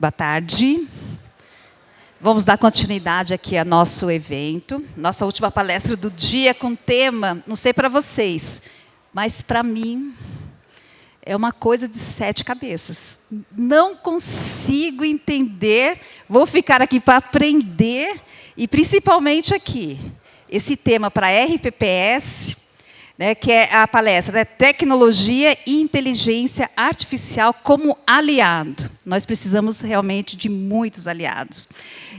Boa tarde. Vamos dar continuidade aqui ao nosso evento. Nossa última palestra do dia com tema, não sei para vocês, mas para mim é uma coisa de 7 cabeças. Não consigo entender, vou ficar aqui para aprender, e principalmente aqui, esse tema para RPPS, né, que é a palestra, né, Tecnologia e Inteligência Artificial como aliado. Nós precisamos realmente de muitos aliados.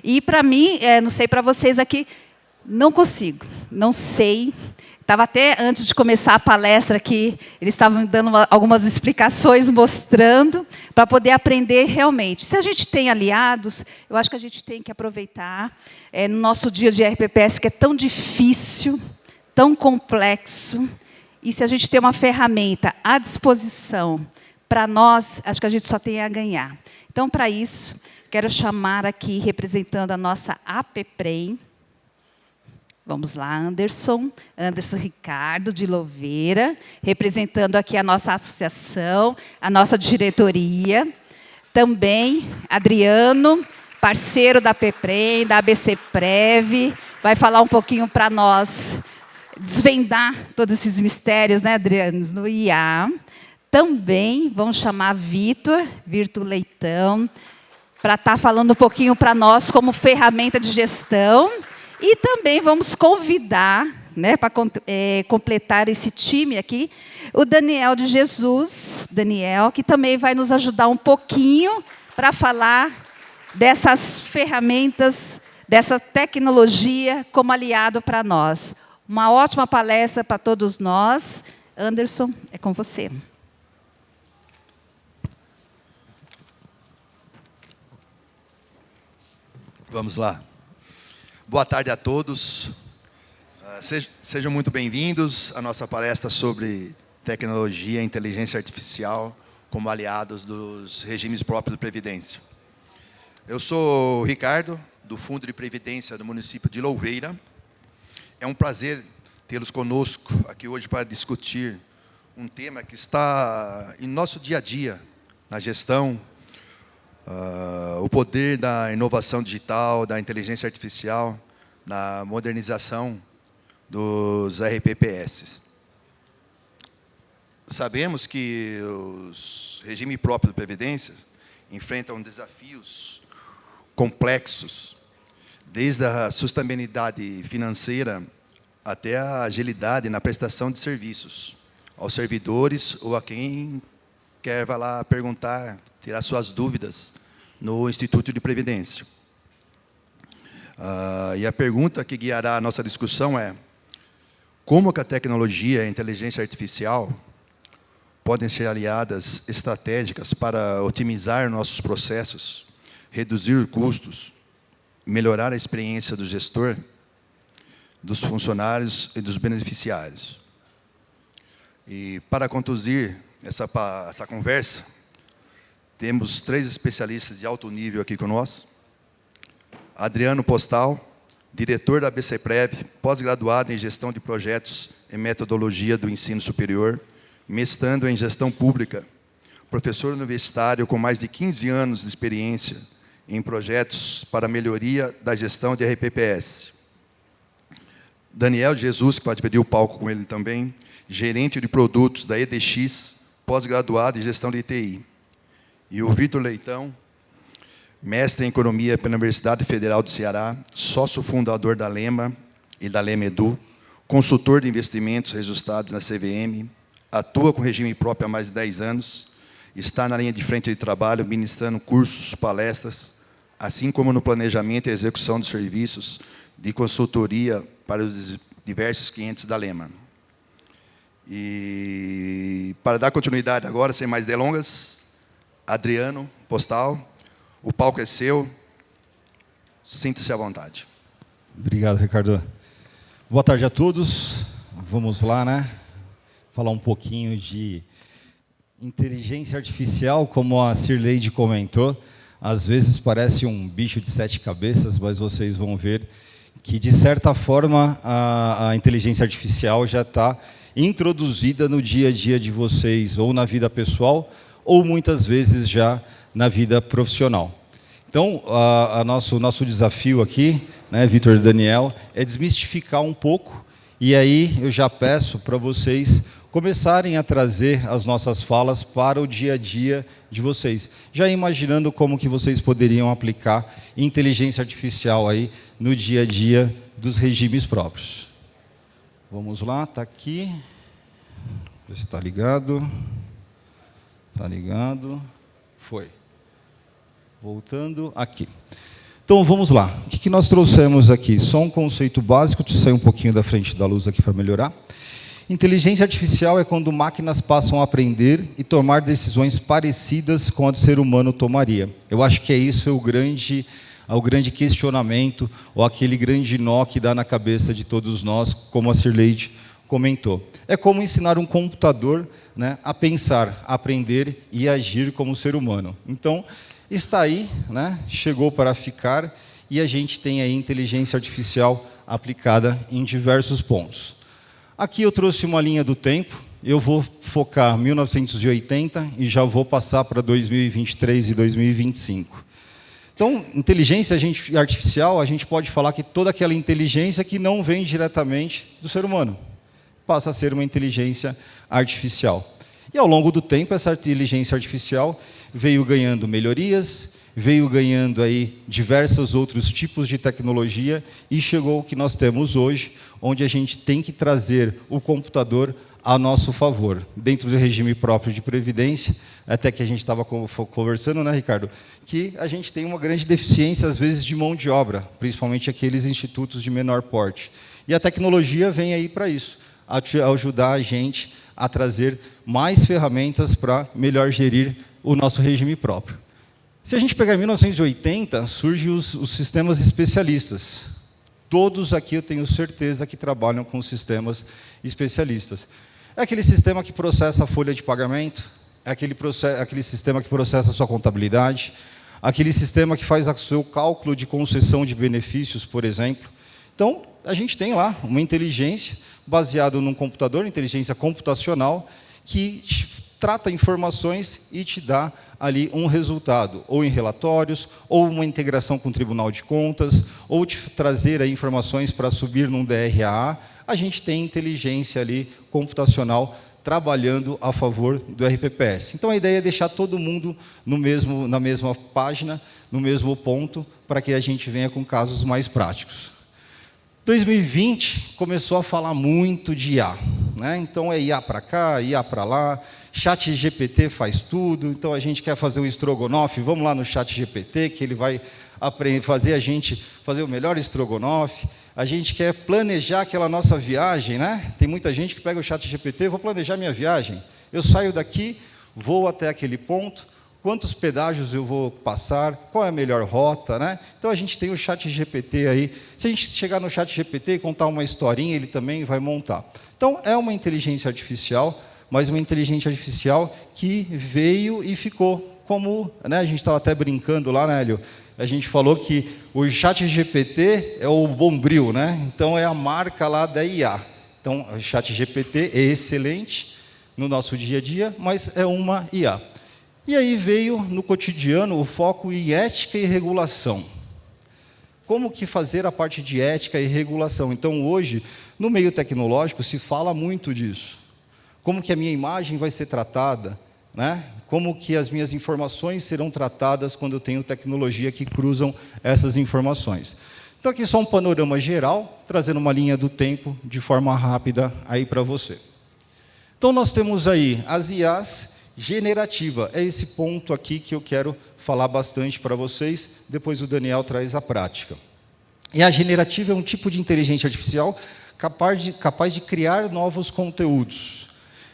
E para mim, não sei para vocês aqui, não consigo, não sei. Estava até, antes de começar a palestra aqui, eles estavam me dando algumas explicações, mostrando, para poder aprender realmente. Se a gente tem aliados, eu acho que a gente tem que aproveitar no nosso dia de RPPS, que é tão difícil, tão complexo, e se a gente tem uma ferramenta à disposição para nós, acho que a gente só tem a ganhar. Então, para isso, quero chamar aqui, representando a nossa APPREM, vamos lá, Anderson Ricardo de Louveira, representando aqui a nossa associação, a nossa diretoria, também Adriano, parceiro da APPREM, da ABCprev, vai falar um pouquinho para nós, desvendar todos esses mistérios, né, Adriano, no IA. Também vamos chamar Vitor Leitão, para estar falando um pouquinho para nós como ferramenta de gestão. E também vamos convidar, né, para completar esse time aqui, o Daniel de Jesus, que também vai nos ajudar um pouquinho para falar dessas ferramentas, dessa tecnologia como aliado para nós. Uma ótima palestra para todos nós. Anderson, é com você. Vamos lá. Boa tarde a todos. Sejam muito bem-vindos à nossa palestra sobre tecnologia e inteligência artificial como aliados dos regimes próprios de previdência. Eu sou o Ricardo, do Fundo de Previdência do município de Louveira. É um prazer tê-los conosco aqui hoje para discutir um tema que está em nosso dia a dia, na gestão, o poder da inovação digital, da inteligência artificial, na modernização dos RPPS. Sabemos que os regimes próprios de previdência enfrentam desafios complexos, desde a sustentabilidade financeira até a agilidade na prestação de serviços aos servidores ou a quem quer vai lá perguntar, tirar suas dúvidas no Instituto de Previdência. E a pergunta que guiará a nossa discussão é: como que a tecnologia e a inteligência artificial podem ser aliadas estratégicas para otimizar nossos processos, reduzir custos, melhorar a experiência do gestor, dos funcionários e dos beneficiários? E para conduzir essa conversa, temos 3 especialistas de alto nível aqui conosco. Adriano Postal, diretor da ABCprev, pós-graduado em gestão de projetos e metodologia do ensino superior, mestrando em gestão pública, professor universitário com mais de 15 anos de experiência em projetos para melhoria da gestão de RPPS. Daniel Jesus, que pode dividir o palco com ele também, gerente de produtos da EDX, pós-graduado em gestão de TI. E o Vitor Leitão, mestre em economia pela Universidade Federal do Ceará, sócio fundador da Lema e da Lema Edu, consultor de investimentos registrados na CVM, atua com regime próprio há mais de 10 anos, está na linha de frente de trabalho, ministrando cursos, palestras, assim como no planejamento e execução de serviços de consultoria para os diversos clientes da Lema. E para dar continuidade agora, sem mais delongas, Adriano Postal, o palco é seu, sinta-se à vontade. Obrigado, Ricardo. Boa tarde a todos. Vamos lá, né? Falar um pouquinho de inteligência artificial, como a Cirleide comentou. Às vezes parece um bicho de 7 cabeças, mas vocês vão ver que, de certa forma, a inteligência artificial já está introduzida no dia a dia de vocês, ou na vida pessoal, ou muitas vezes já na vida profissional. Então, o nosso desafio aqui, né, Vitor e Daniel, é desmistificar um pouco, e aí eu já peço para vocês começarem a trazer as nossas falas para o dia a dia de vocês, já imaginando como que vocês poderiam aplicar inteligência artificial aí no dia a dia dos regimes próprios. Vamos lá, está aqui. Ver se está ligado. Está ligado. Foi. Voltando aqui. Então, vamos lá. O que nós trouxemos aqui? Só um conceito básico, deixa eu sair um pouquinho da frente da luz aqui para melhorar. Inteligência artificial é quando máquinas passam a aprender e tomar decisões parecidas com a do ser humano tomaria. Eu acho que é isso o grande questionamento, ou aquele grande nó que dá na cabeça de todos nós, como a Cirleide comentou. É como ensinar um computador, né, a pensar, aprender e agir como ser humano. Então, está aí, né, chegou para ficar, e a gente tem aí inteligência artificial aplicada em diversos pontos. Aqui eu trouxe uma linha do tempo, eu vou focar 1980 e já vou passar para 2023 e 2025. Então, inteligência artificial, a gente pode falar que toda aquela inteligência que não vem diretamente do ser humano passa a ser uma inteligência artificial. E ao longo do tempo, essa inteligência artificial veio ganhando melhorias, veio ganhando aí diversos outros tipos de tecnologia e chegou ao que nós temos hoje, onde a gente tem que trazer o computador a nosso favor, dentro do regime próprio de previdência, até que a gente estava conversando, né, Ricardo, que a gente tem uma grande deficiência, às vezes, de mão de obra, principalmente aqueles institutos de menor porte. E a tecnologia vem aí para isso, ajudar a gente a trazer mais ferramentas para melhor gerir o nosso regime próprio. Se a gente pegar em 1980, surgem os sistemas especialistas. Todos aqui eu tenho certeza que trabalham com sistemas especialistas. É aquele sistema que processa a folha de pagamento, é aquele sistema que processa a sua contabilidade, aquele sistema que faz o seu cálculo de concessão de benefícios, por exemplo. Então, a gente tem lá uma inteligência baseada num computador, inteligência computacional, que trata informações e te dá ali um resultado, ou em relatórios, ou uma integração com o Tribunal de Contas, ou te trazer aí informações para subir num DRA. A gente tem inteligência ali computacional trabalhando a favor do RPPS. Então, a ideia é deixar todo mundo na mesma página, no mesmo ponto, para que a gente venha com casos mais práticos. 2020 começou a falar muito de IA, né? Então, é IA para cá, IA para lá, ChatGPT faz tudo, então a gente quer fazer um estrogonofe, vamos lá no ChatGPT, que ele vai fazer a gente fazer o melhor estrogonofe. A gente quer planejar aquela nossa viagem, né? Tem muita gente que pega o ChatGPT, vou planejar minha viagem. Eu saio daqui, vou até aquele ponto, quantos pedágios eu vou passar, qual é a melhor rota, né? Então a gente tem o ChatGPT aí. Se a gente chegar no ChatGPT e contar uma historinha, ele também vai montar. Então é uma inteligência artificial, mas uma inteligência artificial que veio e ficou como, né? A gente estava até brincando lá, né, Hélio? A gente falou que o ChatGPT é o Bombril, né? Então é a marca lá da IA. Então o ChatGPT é excelente no nosso dia a dia, mas é uma IA. E aí veio no cotidiano o foco em ética e regulação. Como que fazer a parte de ética e regulação? Então hoje, no meio tecnológico, se fala muito disso. Como que a minha imagem vai ser tratada, né? Como que as minhas informações serão tratadas quando eu tenho tecnologia que cruzam essas informações. Então, aqui só um panorama geral, trazendo uma linha do tempo de forma rápida aí para você. Então, nós temos aí as IAs generativa. É esse ponto aqui que eu quero falar bastante para vocês, depois o Daniel traz a prática. E a generativa é um tipo de inteligência artificial capaz de criar novos conteúdos.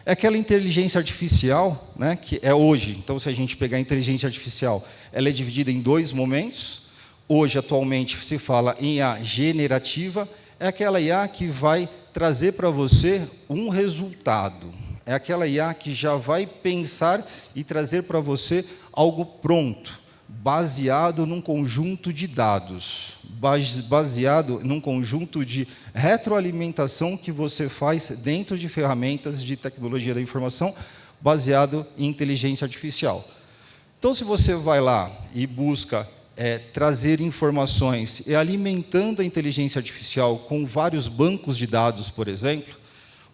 É aquela inteligência artificial, né, que é hoje. Então, se a gente pegar a inteligência artificial, ela é dividida em dois momentos. Hoje, atualmente, se fala em IA generativa. É aquela IA que vai trazer para você um resultado. É aquela IA que já vai pensar e trazer para você algo pronto, baseado num conjunto de dados, baseado num conjunto de retroalimentação que você faz dentro de ferramentas de tecnologia da informação, baseado em inteligência artificial. Então, se você vai lá e busca trazer informações e alimentando a inteligência artificial com vários bancos de dados, por exemplo,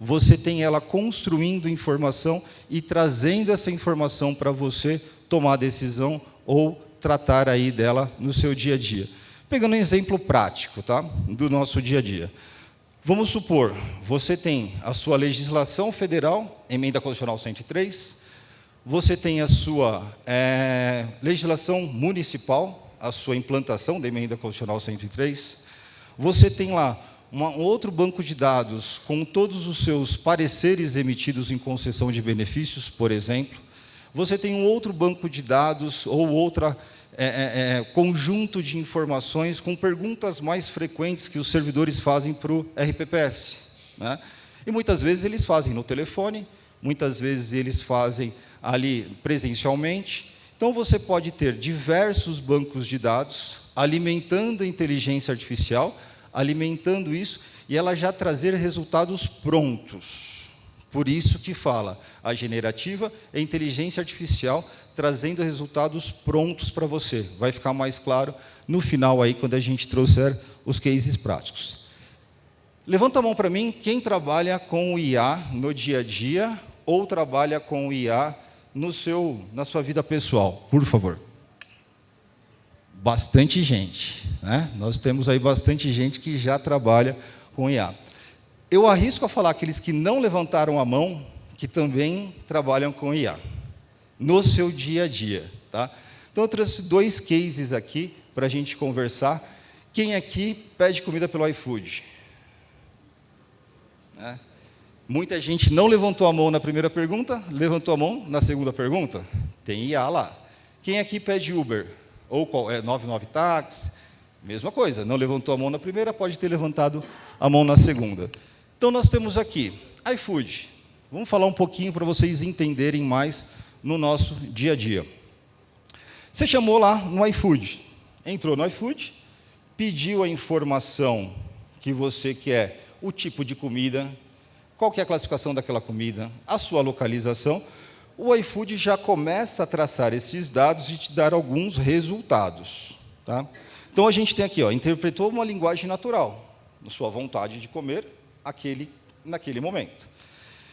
você tem ela construindo informação e trazendo essa informação para você tomar decisão ou tratar aí dela no seu dia a dia. Pegando um exemplo prático, tá? Do nosso dia a dia. Vamos supor, você tem a sua legislação federal, emenda constitucional 103, você tem a sua legislação municipal, a sua implantação da emenda constitucional 103, você tem lá um outro banco de dados com todos os seus pareceres emitidos em concessão de benefícios, por exemplo, você tem um outro banco de dados ou outra conjunto de informações com perguntas mais frequentes que os servidores fazem para o RPPS. Né? E muitas vezes eles fazem no telefone, muitas vezes eles fazem ali presencialmente. Então, você pode ter diversos bancos de dados alimentando a inteligência artificial, alimentando isso, e ela já trazer resultados prontos. Por isso que fala, a generativa é inteligência artificial trazendo resultados prontos para você. Vai ficar mais claro no final aí, quando a gente trouxer os cases práticos. Levanta a mão para mim, quem trabalha com o IA no dia a dia, ou trabalha com o IA na sua vida pessoal, por favor. Bastante gente, né? Nós temos aí bastante gente que já trabalha com IA. Eu arrisco a falar aqueles que não levantaram a mão, que também trabalham com IA, no seu dia a dia. Tá? Então, eu trouxe 2 cases aqui para a gente conversar. Quem aqui pede comida pelo iFood? Né? Muita gente não levantou a mão na primeira pergunta, levantou a mão na segunda pergunta. Tem IA lá. Quem aqui pede Uber? Ou 99 táxi? Mesma coisa, não levantou a mão na primeira, pode ter levantado a mão na segunda. Então, nós temos aqui iFood. Vamos falar um pouquinho para vocês entenderem mais no nosso dia a dia. Você chamou lá no iFood, entrou no iFood, pediu a informação que você quer, o tipo de comida, qual que é a classificação daquela comida, a sua localização. O iFood já começa a traçar esses dados e te dar alguns resultados. Tá? Então, a gente tem aqui, interpretou uma linguagem natural, na sua vontade de comer naquele momento.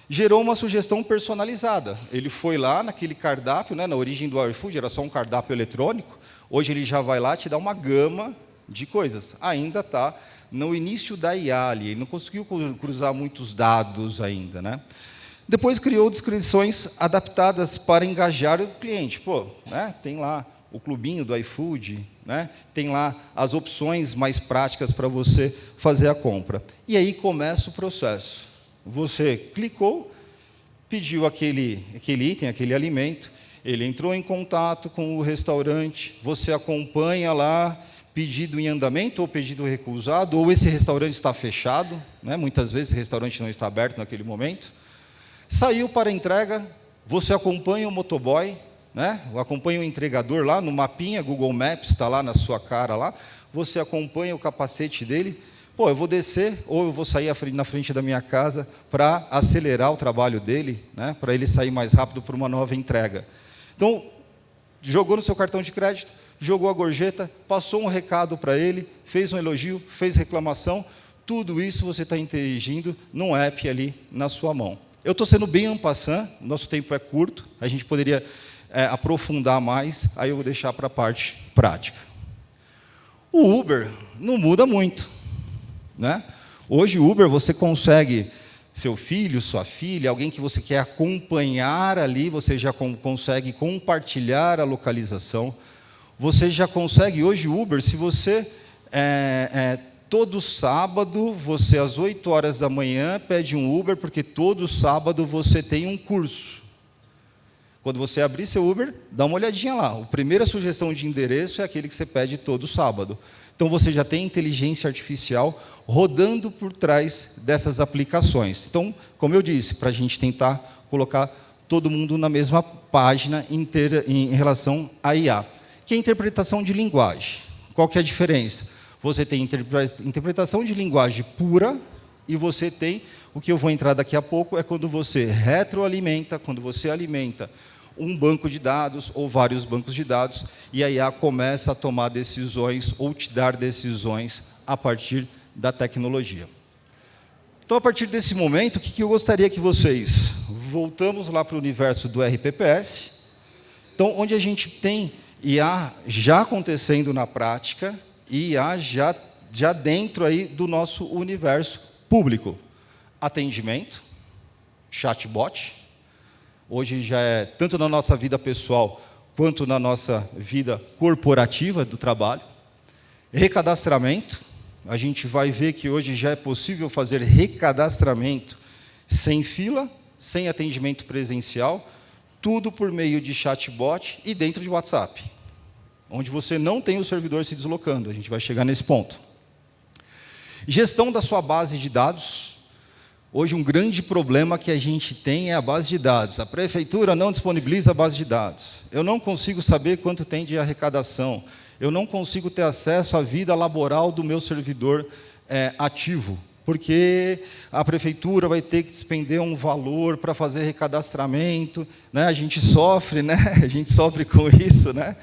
Gerou uma sugestão personalizada. Ele foi lá naquele cardápio, né, na origem do iFood, era só um cardápio eletrônico. Hoje ele já vai lá te dar uma gama de coisas. Ainda está no início da IA ali, ele não conseguiu cruzar muitos dados ainda. Né? Depois criou descrições adaptadas para engajar o cliente. Né, tem lá o clubinho do iFood, né, tem lá as opções mais práticas para você fazer a compra. E aí começa o processo. Você clicou, pediu aquele item, aquele alimento, ele entrou em contato com o restaurante, você acompanha lá, pedido em andamento ou pedido recusado, ou esse restaurante está fechado, né? Muitas vezes o restaurante não está aberto naquele momento. Saiu para a entrega, você acompanha o motoboy, né? Acompanha o entregador lá no mapinha, Google Maps está lá na sua cara, lá. Você acompanha o capacete dele. Eu vou descer ou eu vou sair na frente da minha casa para acelerar o trabalho dele, né, para ele sair mais rápido para uma nova entrega. Então, jogou no seu cartão de crédito, jogou a gorjeta, passou um recado para ele, fez um elogio, fez reclamação, tudo isso você está interagindo num app ali na sua mão. Eu estou sendo bem en passant, nosso tempo é curto, a gente poderia aprofundar mais, aí eu vou deixar para a parte prática. O Uber não muda muito. Né? Hoje, o Uber, você consegue, seu filho, sua filha, alguém que você quer acompanhar ali, você já consegue compartilhar a localização. Você já consegue, hoje, o Uber, se você, todo sábado, você, às 8 horas da manhã, pede um Uber, porque todo sábado você tem um curso. Quando você abrir seu Uber, dá uma olhadinha lá. A primeira sugestão de endereço é aquele que você pede todo sábado. Então, você já tem inteligência artificial rodando por trás dessas aplicações. Então, como eu disse, para a gente tentar colocar todo mundo na mesma página inteira em relação à IA. Que é a interpretação de linguagem. Qual que é a diferença? Você tem interpretação de linguagem pura e você tem, o que eu vou entrar daqui a pouco, é quando você retroalimenta, quando você alimenta um banco de dados ou vários bancos de dados, e a IA começa a tomar decisões ou te dar decisões a partir da tecnologia. Então, a partir desse momento, o que eu gostaria que vocês... Voltamos lá para o universo do RPPS, então, onde a gente tem IA já acontecendo na prática, e IA já dentro aí do nosso universo público. Atendimento, chatbot, hoje já é tanto na nossa vida pessoal, quanto na nossa vida corporativa do trabalho. Recadastramento, a gente vai ver que hoje já é possível fazer recadastramento sem fila, sem atendimento presencial, tudo por meio de chatbot e dentro de WhatsApp, onde você não tem o servidor se deslocando, a gente vai chegar nesse ponto. Gestão da sua base de dados. Hoje, um grande problema que a gente tem é a base de dados. A prefeitura não disponibiliza a base de dados. Eu não consigo saber quanto tem de arrecadação. Eu não consigo ter acesso à vida laboral do meu servidor ativo, porque a prefeitura vai ter que despender um valor para fazer recadastramento, né? A gente sofre, né? A gente sofre com isso, né?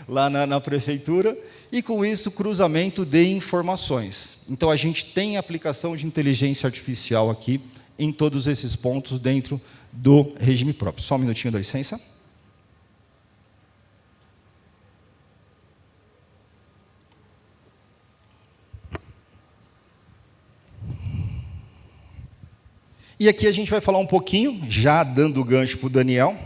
Lá na prefeitura, e com isso, cruzamento de informações. Então, a gente tem aplicação de inteligência artificial aqui, em todos esses pontos, dentro do regime próprio. Só um minutinho, dá licença. E aqui a gente vai falar um pouquinho, já dando o gancho para o Daniel,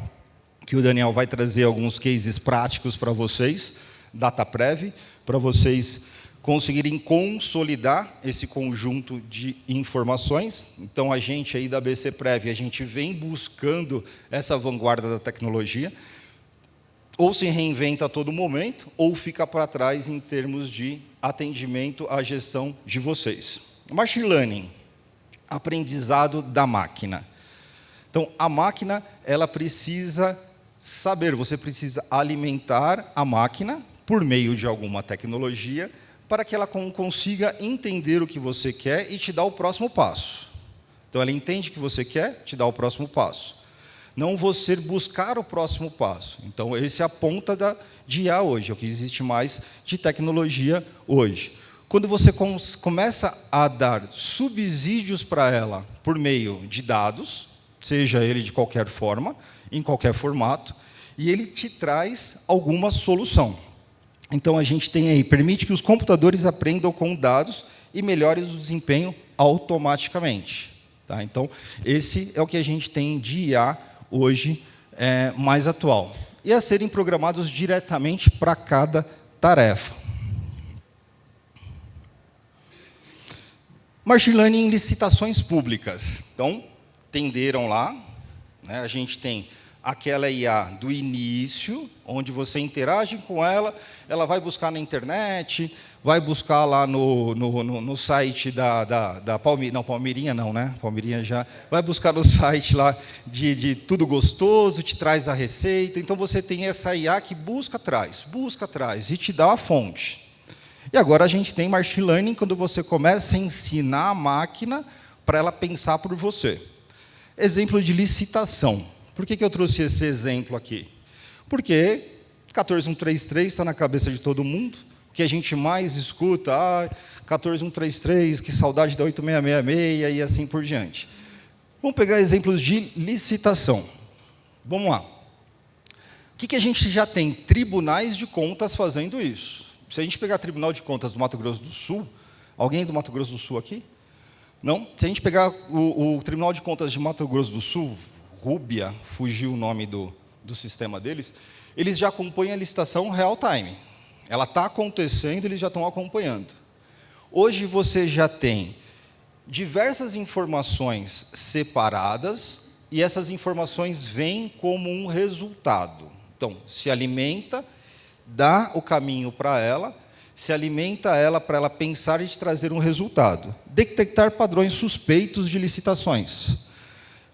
que o Daniel vai trazer alguns cases práticos para vocês, DataPrev, para vocês conseguirem consolidar esse conjunto de informações. Então, a gente aí da BCPrev, a gente vem buscando essa vanguarda da tecnologia, ou se reinventa a todo momento, ou fica para trás em termos de atendimento à gestão de vocês. Machine Learning, aprendizado da máquina. Então, a máquina, ela precisa saber, você precisa alimentar a máquina por meio de alguma tecnologia para que ela consiga entender o que você quer e te dar o próximo passo. Então, ela entende o que você quer, te dá o próximo passo. Não você buscar o próximo passo. Então, esse é a ponta de IA hoje, é o que existe mais de tecnologia hoje. Quando você começa a dar subsídios para ela por meio de dados, seja ele de qualquer forma, em qualquer formato, e ele te traz alguma solução. Então, a gente tem aí, permite que os computadores aprendam com dados e melhorem o desempenho automaticamente. Tá? Então, esse é o que a gente tem de IA hoje mais atual. E a serem programados diretamente para cada tarefa. Machine Learning em licitações públicas. Então, tenderam lá, né, a gente tem aquela IA do início, onde você interage com ela, ela vai buscar na internet, vai buscar lá no site da Palmeirinha, não, Palmeirinha não, né? Palmeirinha já vai buscar no site lá de Tudo Gostoso, te traz a receita. Então, você tem essa IA que busca atrás e te dá a fonte. E agora a gente tem Machine Learning, quando você começa a ensinar a máquina para ela pensar por você. Exemplo de licitação. Por que eu trouxe esse exemplo aqui? Porque 14133 está na cabeça de todo mundo. O que a gente mais escuta, 14133, que saudade da 8666 e assim por diante. Vamos pegar exemplos de licitação. Vamos lá. O que a gente já tem? Tribunais de contas fazendo isso. Se a gente pegar Tribunal de Contas do Mato Grosso do Sul, alguém do Mato Grosso do Sul aqui? Não? Se a gente pegar o Tribunal de Contas de Mato Grosso do Sul, Rúbia, fugiu o nome do sistema deles, eles já acompanham a licitação real time. Ela está acontecendo, eles já estão acompanhando. Hoje você já tem diversas informações separadas e essas informações vêm como um resultado. Então, se alimenta, dá o caminho para ela, se alimenta ela para ela pensar e te trazer um resultado. Detectar padrões suspeitos de licitações.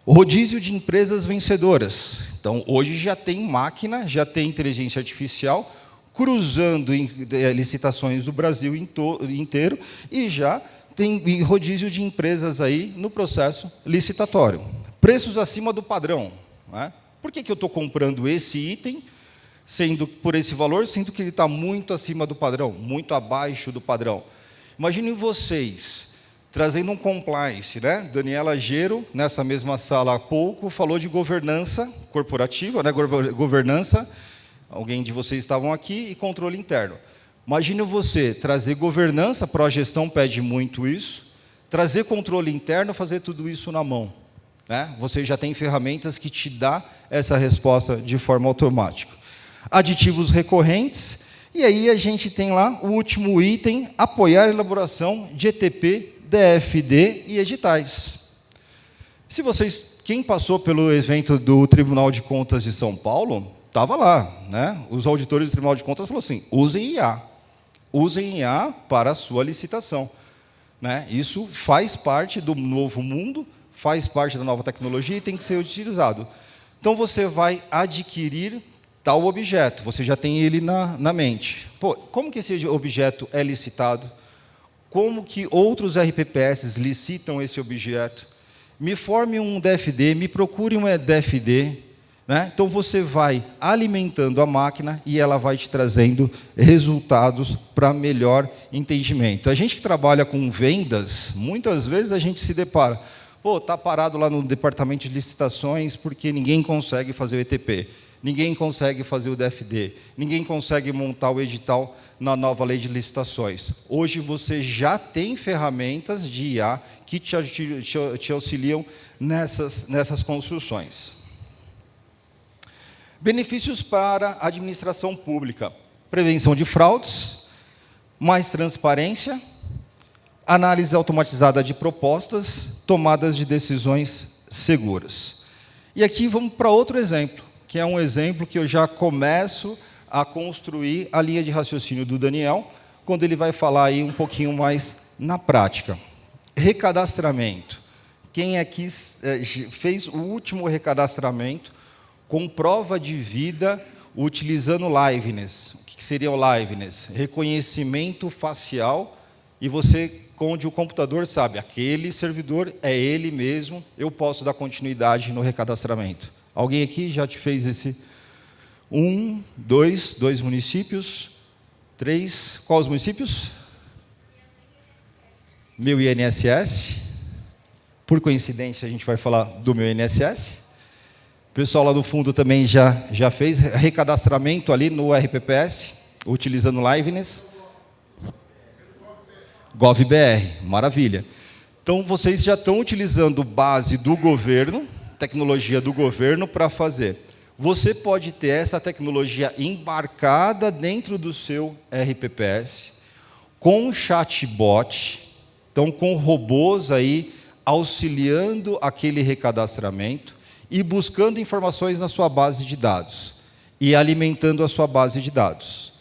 Rodízio de empresas vencedoras. Então, hoje já tem máquina, já tem inteligência artificial, cruzando licitações do Brasil inteiro, e já tem rodízio de empresas aí no processo licitatório. Preços acima do padrão. Né? Por que eu estou comprando esse item sendo por esse valor, sendo que ele está muito acima do padrão, muito abaixo do padrão? Imaginem vocês trazendo um compliance, né? Daniela Gero, nessa mesma sala há pouco, falou de governança corporativa, né? Governança, alguém de vocês estavam aqui, e controle interno. Imagine você trazer governança, Progestão pede muito isso, trazer controle interno, fazer tudo isso na mão, né? Você já tem ferramentas que te dá essa resposta de forma automática. Aditivos recorrentes, e aí a gente tem lá o último item, apoiar a elaboração de ETP, DFD e editais. Se vocês, quem passou pelo evento do Tribunal de Contas de São Paulo, estava lá, né? Os auditores do Tribunal de Contas falaram assim: usem IA. Usem IA para a sua licitação, né? Isso faz parte do novo mundo, faz parte da nova tecnologia e tem que ser utilizado. Então, você vai adquirir tal objeto, você já tem ele na mente. Pô, como que esse objeto é licitado? Como que outros RPPS licitam esse objeto? Me forme um DFD, me procure um DFD, né? Então, você vai alimentando a máquina e ela vai te trazendo resultados para melhor entendimento. A gente que trabalha com vendas, muitas vezes a gente se depara, pô, está parado lá no departamento de licitações porque ninguém consegue fazer o ETP, ninguém consegue fazer o DFD, ninguém consegue montar o edital na nova lei de licitações. Hoje você já tem ferramentas de IA que te auxiliam nessas construções. Benefícios para a administração pública: prevenção de fraudes, mais transparência, análise automatizada de propostas, tomadas de decisões seguras. E aqui vamos para outro exemplo, que é um exemplo que eu já começo a construir a linha de raciocínio do Daniel, quando ele vai falar aí um pouquinho mais na prática. Recadastramento. Quem aqui fez o último recadastramento com prova de vida utilizando liveness? O que seria o liveness? Reconhecimento facial, e você, onde o computador sabe, aquele servidor é ele mesmo, eu posso dar continuidade no recadastramento. Alguém aqui já te fez esse? 1, 2 municípios, 3, quais os municípios? Meu INSS, por coincidência a gente vai falar do meu INSS. O pessoal lá no fundo também já fez recadastramento ali no RPPS, utilizando liveness. GovBR, maravilha. Então, vocês já estão utilizando base do governo, tecnologia do governo para fazer. Você pode ter essa tecnologia embarcada dentro do seu RPPS, com chatbot, então com robôs aí auxiliando aquele recadastramento e buscando informações na sua base de dados e alimentando a sua base de dados.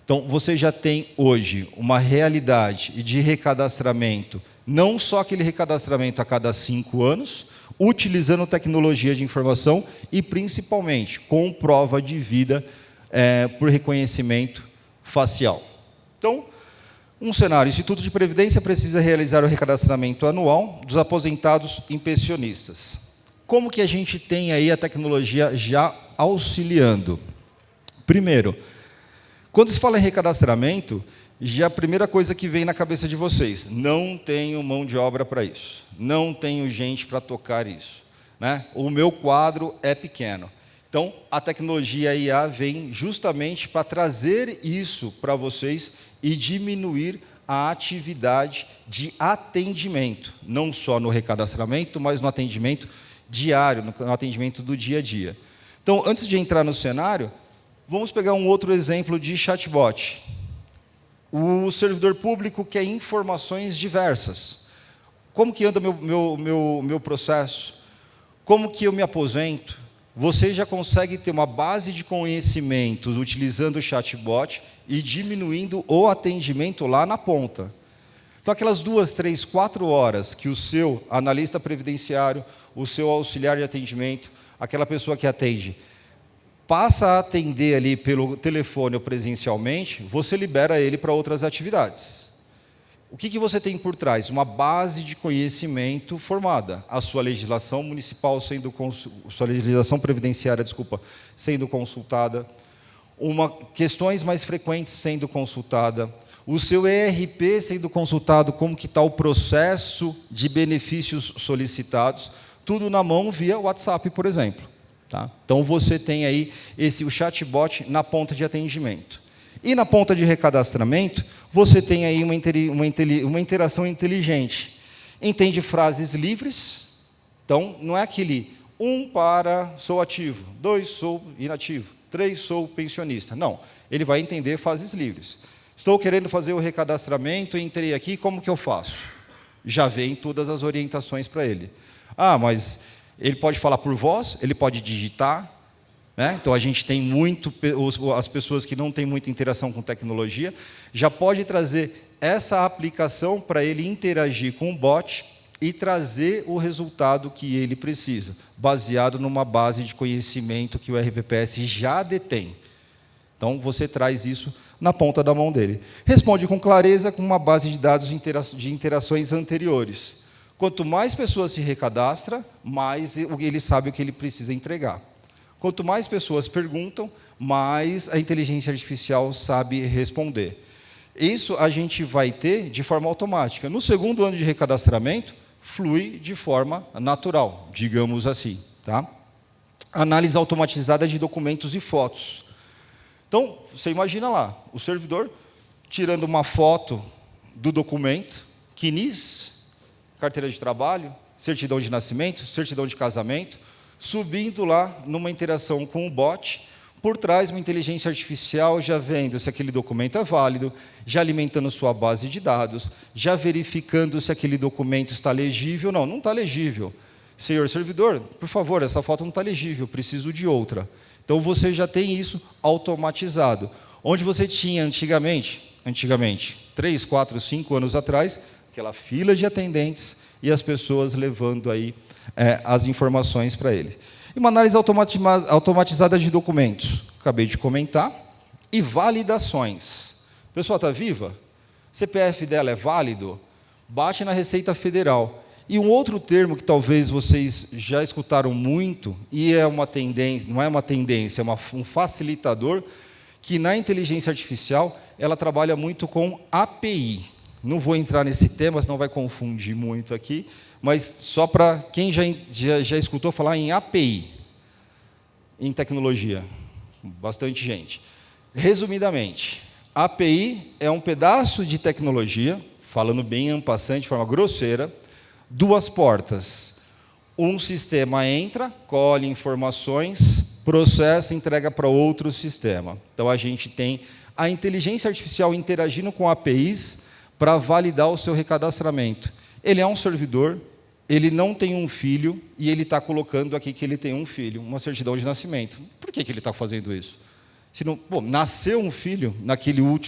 Então, você já tem hoje uma realidade de recadastramento, não só aquele recadastramento a cada 5 anos, utilizando tecnologia de informação e, principalmente, com prova de vida por reconhecimento facial. Então, um cenário: o Instituto de Previdência precisa realizar o recadastramento anual dos aposentados e pensionistas. Como que a gente tem aí a tecnologia já auxiliando? Primeiro, quando se fala em recadastramento, já a primeira coisa que vem na cabeça de vocês: não tenho mão de obra para isso, não tenho gente para tocar isso, né? O meu quadro é pequeno. Então, a tecnologia IA vem justamente para trazer isso para vocês e diminuir a atividade de atendimento, não só no recadastramento, mas no atendimento diário, no atendimento do dia a dia. Então, antes de entrar no cenário, vamos pegar um outro exemplo de chatbot. O servidor público quer informações diversas. Como que anda meu processo? Como que eu me aposento? Você já consegue ter uma base de conhecimentos utilizando o chatbot e diminuindo o atendimento lá na ponta. Então, aquelas 2, 3, 4 horas que o seu analista previdenciário, o seu auxiliar de atendimento, aquela pessoa que atende, passa a atender ali pelo telefone ou presencialmente, você libera ele para outras atividades. O que você tem por trás? Uma base de conhecimento formada. A sua legislação municipal sua legislação previdenciária, sendo consultada, questões mais frequentes sendo consultada, o seu ERP sendo consultado, como que está o processo de benefícios solicitados, tudo na mão via WhatsApp, por exemplo. Tá? Então, você tem aí o chatbot na ponta de atendimento. E na ponta de recadastramento, você tem aí uma interação inteligente. Entende frases livres. Então, não é aquele 1 para sou ativo, 2 sou inativo, 3 sou pensionista. Não, ele vai entender frases livres. Estou querendo fazer o recadastramento, entrei aqui, como que eu faço? Já vem todas as orientações para ele. Ah, mas ele pode falar por voz, ele pode digitar, né? Então, a gente tem as pessoas que não têm muita interação com tecnologia, já pode trazer essa aplicação para ele interagir com o bot e trazer o resultado que ele precisa, baseado numa base de conhecimento que o RPPS já detém. Então, você traz isso na ponta da mão dele. Responde com clareza, com uma base de dados de interações anteriores. Quanto mais pessoas se recadastram, mais ele sabe o que ele precisa entregar. Quanto mais pessoas perguntam, mais a inteligência artificial sabe responder. Isso a gente vai ter de forma automática. No segundo ano de recadastramento, flui de forma natural, digamos assim. Tá? Análise automatizada de documentos e fotos. Então, você imagina lá, o servidor tirando uma foto do documento, CNIS, carteira de trabalho, certidão de nascimento, certidão de casamento, subindo lá numa interação com o bot, por trás uma inteligência artificial já vendo se aquele documento é válido, já alimentando sua base de dados, já verificando se aquele documento está legível. Não está legível. Senhor servidor, por favor, essa foto não está legível, preciso de outra. Então, você já tem isso automatizado. Onde você tinha antigamente, 3, 4, 5 anos atrás, aquela fila de atendentes e as pessoas levando aí as informações para eles. E uma análise automatizada de documentos, acabei de comentar, e validações. A pessoa está viva? CPF dela é válido? Bate na Receita Federal. E um outro termo que talvez vocês já escutaram muito, e é uma tendência, não é uma tendência, é um facilitador, que na inteligência artificial ela trabalha muito com API. Não vou entrar nesse tema, senão vai confundir muito aqui, mas só para quem já escutou falar em API, em tecnologia, bastante gente. Resumidamente, API é um pedaço de tecnologia, falando bem en passant, de forma grosseira, 2 portas. Um sistema entra, colhe informações, processa e entrega para outro sistema. Então, a gente tem a inteligência artificial interagindo com APIs para validar o seu recadastramento. Ele é um servidor, ele não tem um filho, e ele está colocando aqui que ele tem um filho, uma certidão de nascimento. Por que ele está fazendo isso? Se não, nasceu um filho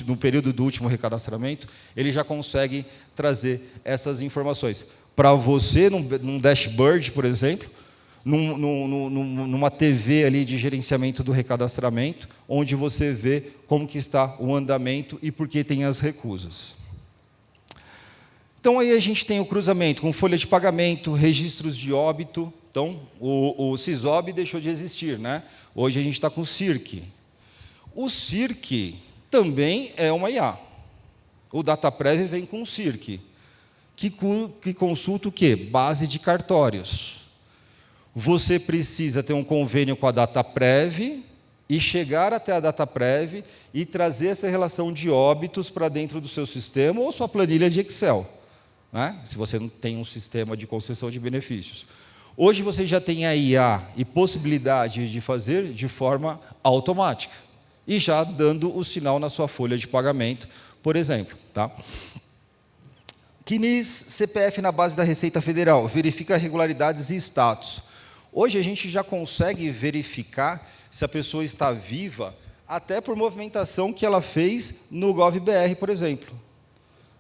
no período do último recadastramento, ele já consegue trazer essas informações. Para você, num dashboard, por exemplo, numa TV ali de gerenciamento do recadastramento, onde você vê como que está o andamento e por que tem as recusas. Então, aí a gente tem o cruzamento com folha de pagamento, registros de óbito. Então, o CISOB deixou de existir, né? Hoje a gente está com o CIRC. O CIRC também é uma IA. O DataPrev vem com o CIRC, que consulta o quê? Base de cartórios. Você precisa ter um convênio com a DataPrev e chegar até a DataPrev e trazer essa relação de óbitos para dentro do seu sistema ou sua planilha de Excel, né? Se você não tem um sistema de concessão de benefícios. Hoje você já tem a IA e possibilidade de fazer de forma automática e já dando o sinal na sua folha de pagamento, por exemplo. Tá? CNIS, CPF na base da Receita Federal, verifica regularidades e status. Hoje a gente já consegue verificar se a pessoa está viva, até por movimentação que ela fez no GovBR, por exemplo.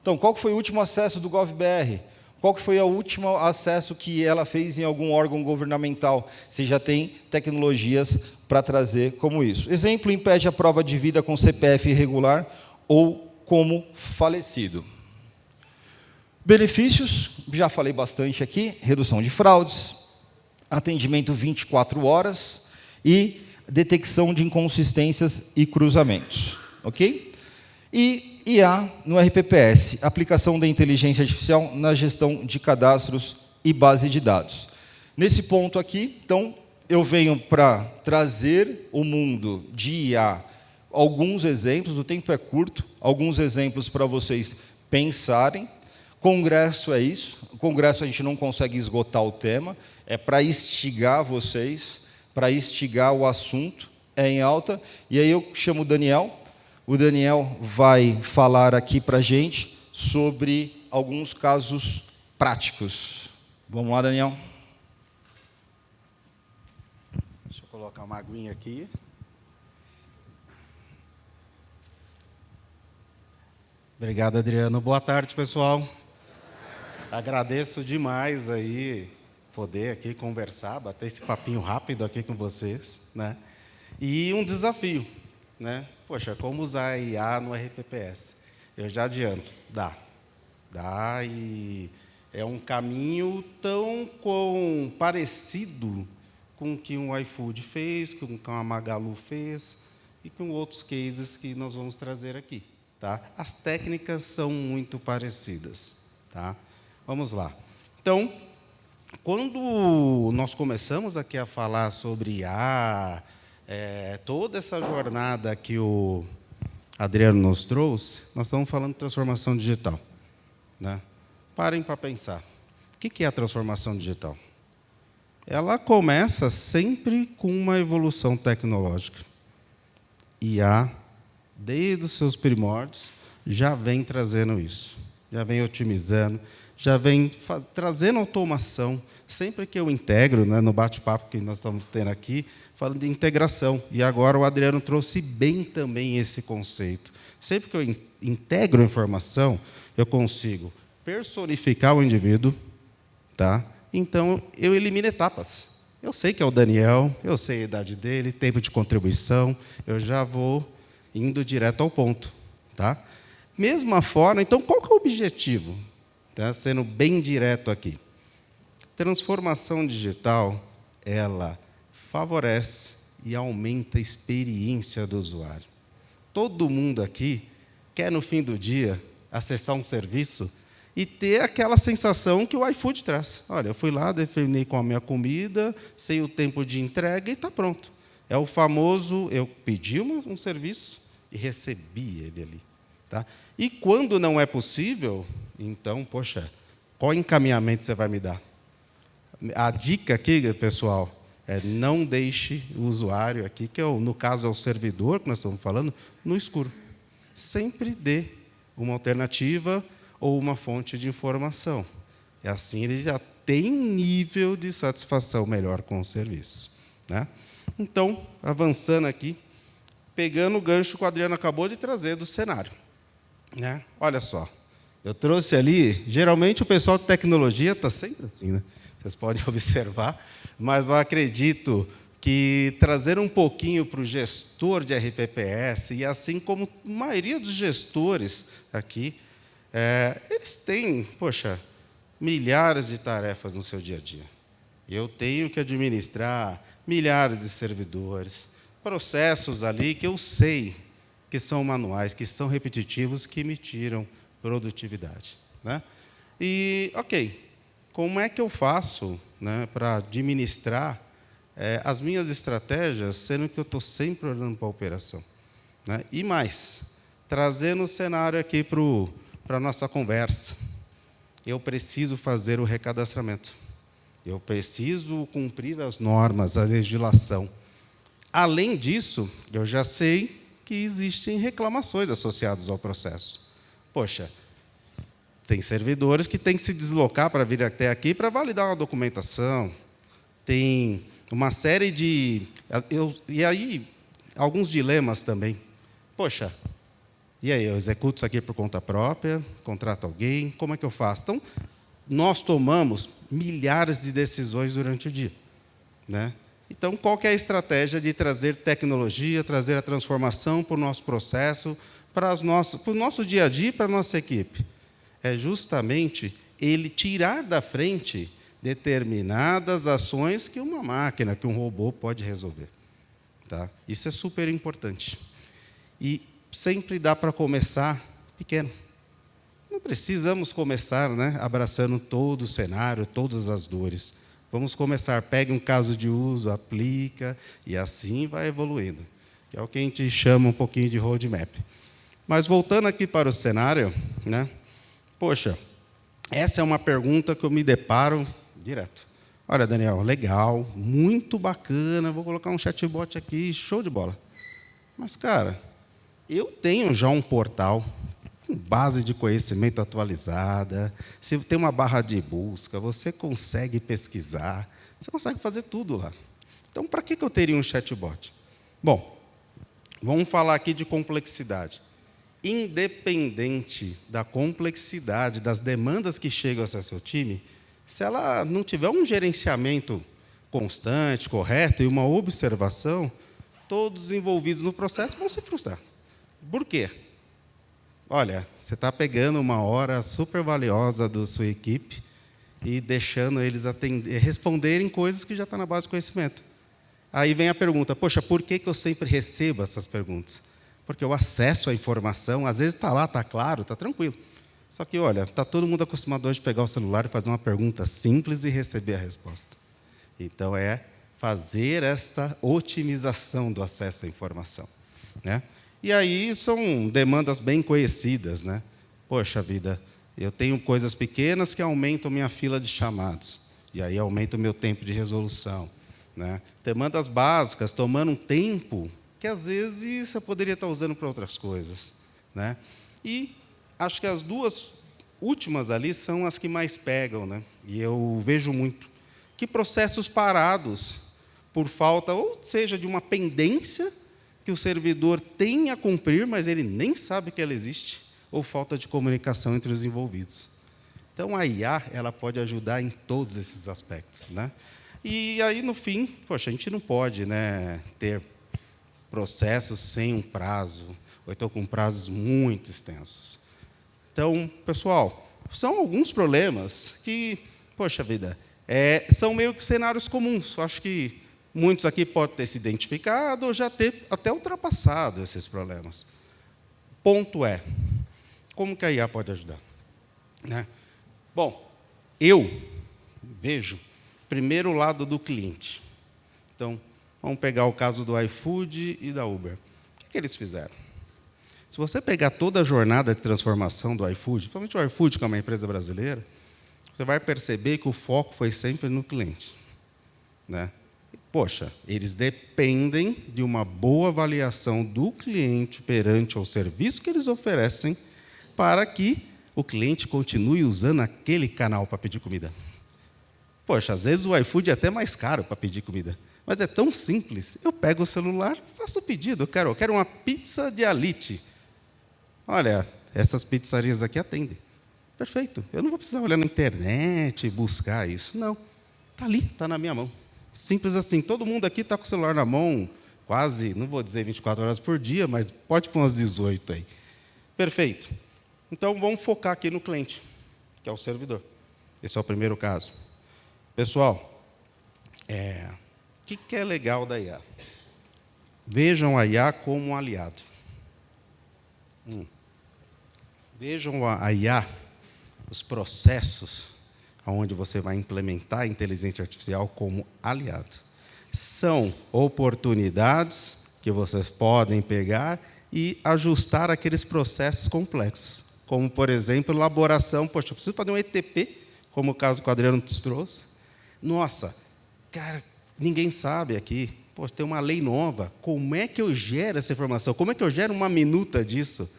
Então, qual foi o último acesso do GovBR? Qual foi o último acesso que ela fez em algum órgão governamental? Você já tem tecnologias para trazer como isso. Exemplo, impede a prova de vida com CPF irregular ou como falecido. Benefícios, já falei bastante aqui, redução de fraudes, atendimento 24 horas e detecção de inconsistências e cruzamentos, ok? E IA no RPPS, aplicação da inteligência artificial na gestão de cadastros e base de dados. Nesse ponto aqui, então, eu venho para trazer o mundo de IA, alguns exemplos, o tempo é curto, alguns exemplos para vocês pensarem. Congresso é isso, o congresso a gente não consegue esgotar o tema, é para instigar vocês, para instigar o assunto, é em alta. E aí eu chamo o Daniel vai falar aqui para a gente sobre alguns casos práticos. Vamos lá, Daniel. Deixa eu colocar uma aguinha aqui. Obrigado, Adriano. Boa tarde, pessoal. Agradeço demais aí poder aqui conversar, bater esse papinho rápido aqui com vocês, né? E um desafio, né? Poxa, como usar a IA no RPPS? Eu já adianto, dá e é um caminho tão parecido com o que um iFood fez, com o que a Magalu fez e com outros cases que nós vamos trazer aqui, tá? As técnicas são muito parecidas, tá? Vamos lá. Então, quando nós começamos aqui a falar sobre IA, toda essa jornada que o Adriano nos trouxe, nós estamos falando de transformação digital, né? Parem para pensar. O que é a transformação digital? Ela começa sempre com uma evolução tecnológica. IA, desde os seus primórdios, já vem trazendo isso, já vem otimizando, já vem trazendo automação. Sempre que eu integro, né, no bate-papo que nós estamos tendo aqui, falando de integração. E agora o Adriano trouxe bem também esse conceito. Sempre que eu integro informação, eu consigo personificar o indivíduo, tá? Então, eu elimino etapas. Eu sei que é o Daniel, eu sei a idade dele, tempo de contribuição, eu já vou indo direto ao ponto, tá? Mesma forma, então, qual que é o objetivo? Tá? Sendo bem direto aqui. Transformação digital, ela favorece e aumenta a experiência do usuário. Todo mundo aqui quer, no fim do dia, acessar um serviço e ter aquela sensação que o iFood traz. Olha, eu fui lá, defini com a minha comida, sei o tempo de entrega e está pronto. É o famoso, eu pedi um serviço e recebi ele ali. Tá? E quando não é possível, então, poxa, qual encaminhamento você vai me dar? A dica aqui, pessoal, é não deixe o usuário aqui, que no caso é o servidor que nós estamos falando, no escuro. Sempre dê uma alternativa ou uma fonte de informação. E assim ele já tem um nível de satisfação melhor com o serviço, né? Então, avançando aqui, pegando o gancho que o Adriano acabou de trazer do cenário, né? Olha só, eu trouxe ali, geralmente o pessoal de tecnologia está sempre assim, né? Vocês podem observar, mas eu acredito que trazer um pouquinho para o gestor de RPPS, e assim como a maioria dos gestores aqui, eles têm, poxa, milhares de tarefas no seu dia a dia. Eu tenho que administrar milhares de servidores, processos ali que eu sei que são manuais, que são repetitivos, que me tiram produtividade, né? E, ok, como é que eu faço, né, para administrar as minhas estratégias, sendo que eu estou sempre olhando para a operação, né? E mais, trazendo o cenário aqui para a nossa conversa, eu preciso fazer o recadastramento, eu preciso cumprir as normas, a legislação. Além disso, eu já sei que existem reclamações associadas ao processo. Poxa, tem servidores que têm que se deslocar para vir até aqui para validar uma documentação, tem uma série de... E aí, alguns dilemas também. Poxa, e aí, eu executo isso aqui por conta própria, contrato alguém, como é que eu faço? Então, nós tomamos milhares de decisões durante o dia, né? Então, qual que é a estratégia de trazer tecnologia, trazer a transformação para o nosso processo, para o nosso dia a dia e para a nossa equipe? é justamente ele tirar da frente determinadas ações que uma máquina, que um robô pode resolver. Tá? Isso é super importante. E sempre dá para começar pequeno. Não precisamos começar, né, abraçando todo o cenário, todas as dores. Vamos começar, pegue um caso de uso, aplica, e assim vai evoluindo. Que é o que a gente chama um pouquinho de roadmap. Mas voltando aqui para o cenário, né, poxa, essa é uma pergunta que eu me deparo direto. Olha, Daniel, legal, muito bacana, vou colocar um chatbot aqui, show de bola. Mas, cara, eu tenho já um portal com base de conhecimento atualizada, se tem uma barra de busca, você consegue pesquisar, você consegue fazer tudo lá. Então, para que eu teria um chatbot? Bom, vamos falar aqui de complexidade. Independente da complexidade, das demandas que chegam ao seu time, se ela não tiver um gerenciamento constante, correto, e uma observação, todos os envolvidos no processo vão se frustrar. Por quê? Olha, você está pegando uma hora super valiosa da sua equipe e deixando eles responderem coisas que já estão na base do conhecimento. Aí vem a pergunta, poxa, por que eu sempre recebo essas perguntas? Porque o acesso à informação, às vezes está lá, está claro, está tranquilo. Só que, olha, está todo mundo acostumado hoje a pegar o celular e fazer uma pergunta simples e receber a resposta. Então, é fazer esta otimização do acesso à informação, né? E aí são demandas bem conhecidas, né? Poxa vida, eu tenho coisas pequenas que aumentam minha fila de chamados, e aí aumenta o meu tempo de resolução, né? Demandas básicas, tomando um tempo que, às vezes, você poderia estar usando para outras coisas, né? E acho que as duas últimas ali são as que mais pegam, né? E eu vejo muito. Que processos parados, por falta, ou seja, de uma pendência que o servidor tem a cumprir, mas ele nem sabe que ela existe, ou falta de comunicação entre os envolvidos. Então, a IA ela pode ajudar em todos esses aspectos, né? E aí, no fim, poxa, a gente não pode, né, ter processos sem um prazo, ou então com prazos muito extensos. Então, pessoal, são alguns problemas que, poxa vida, são meio que cenários comuns. Eu acho que muitos aqui podem ter se identificado ou já ter até ultrapassado esses problemas. Ponto é, como que a IA pode ajudar? Né? Bom, eu vejo primeiro o lado do cliente. Então, vamos pegar o caso do iFood e da Uber. O que eles fizeram? Se você pegar toda a jornada de transformação do iFood, principalmente o iFood, que é uma empresa brasileira, você vai perceber que o foco foi sempre no cliente, né? Poxa, eles dependem de uma boa avaliação do cliente perante ao serviço que eles oferecem para que o cliente continue usando aquele canal para pedir comida. Poxa, às vezes o iFood é até mais caro para pedir comida, mas é tão simples. Eu pego o celular, faço o pedido. Eu quero uma pizza de Alite. Olha, essas pizzarias aqui atendem. Perfeito. Eu não vou precisar olhar na internet e buscar isso. Não. Está ali, está na minha mão. Simples assim. Todo mundo aqui está com o celular na mão, quase, não vou dizer 24 horas por dia, mas pode pôr umas 18 aí. Perfeito. Então, vamos focar aqui no cliente, que é o servidor. Esse é o primeiro caso. Pessoal, o que é legal da IA? Vejam a IA como um aliado. Vejam a IA, os processos onde você vai implementar a inteligência artificial como aliado. São oportunidades que vocês podem pegar e ajustar aqueles processos complexos. Como, por exemplo, elaboração. Poxa, eu preciso fazer um ETP, como o caso que o Adriano nos trouxe. Nossa, cara, ninguém sabe aqui. Poxa, tem uma lei nova. Como é que eu gero essa informação? Como é que eu gero uma minuta disso?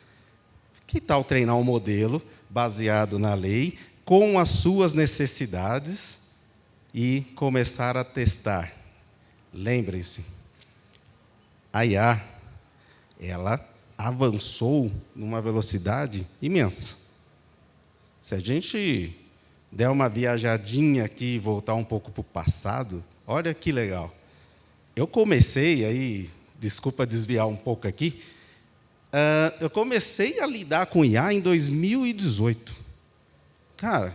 Que tal treinar um modelo baseado na lei, com as suas necessidades, e começar a testar? Lembrem-se, a IA, ela avançou numa velocidade imensa. Se a gente der uma viajadinha aqui e voltar um pouco para o passado, olha que legal. Eu comecei, aí, desculpa desviar um pouco aqui, eu comecei a lidar com IA em 2018. cara,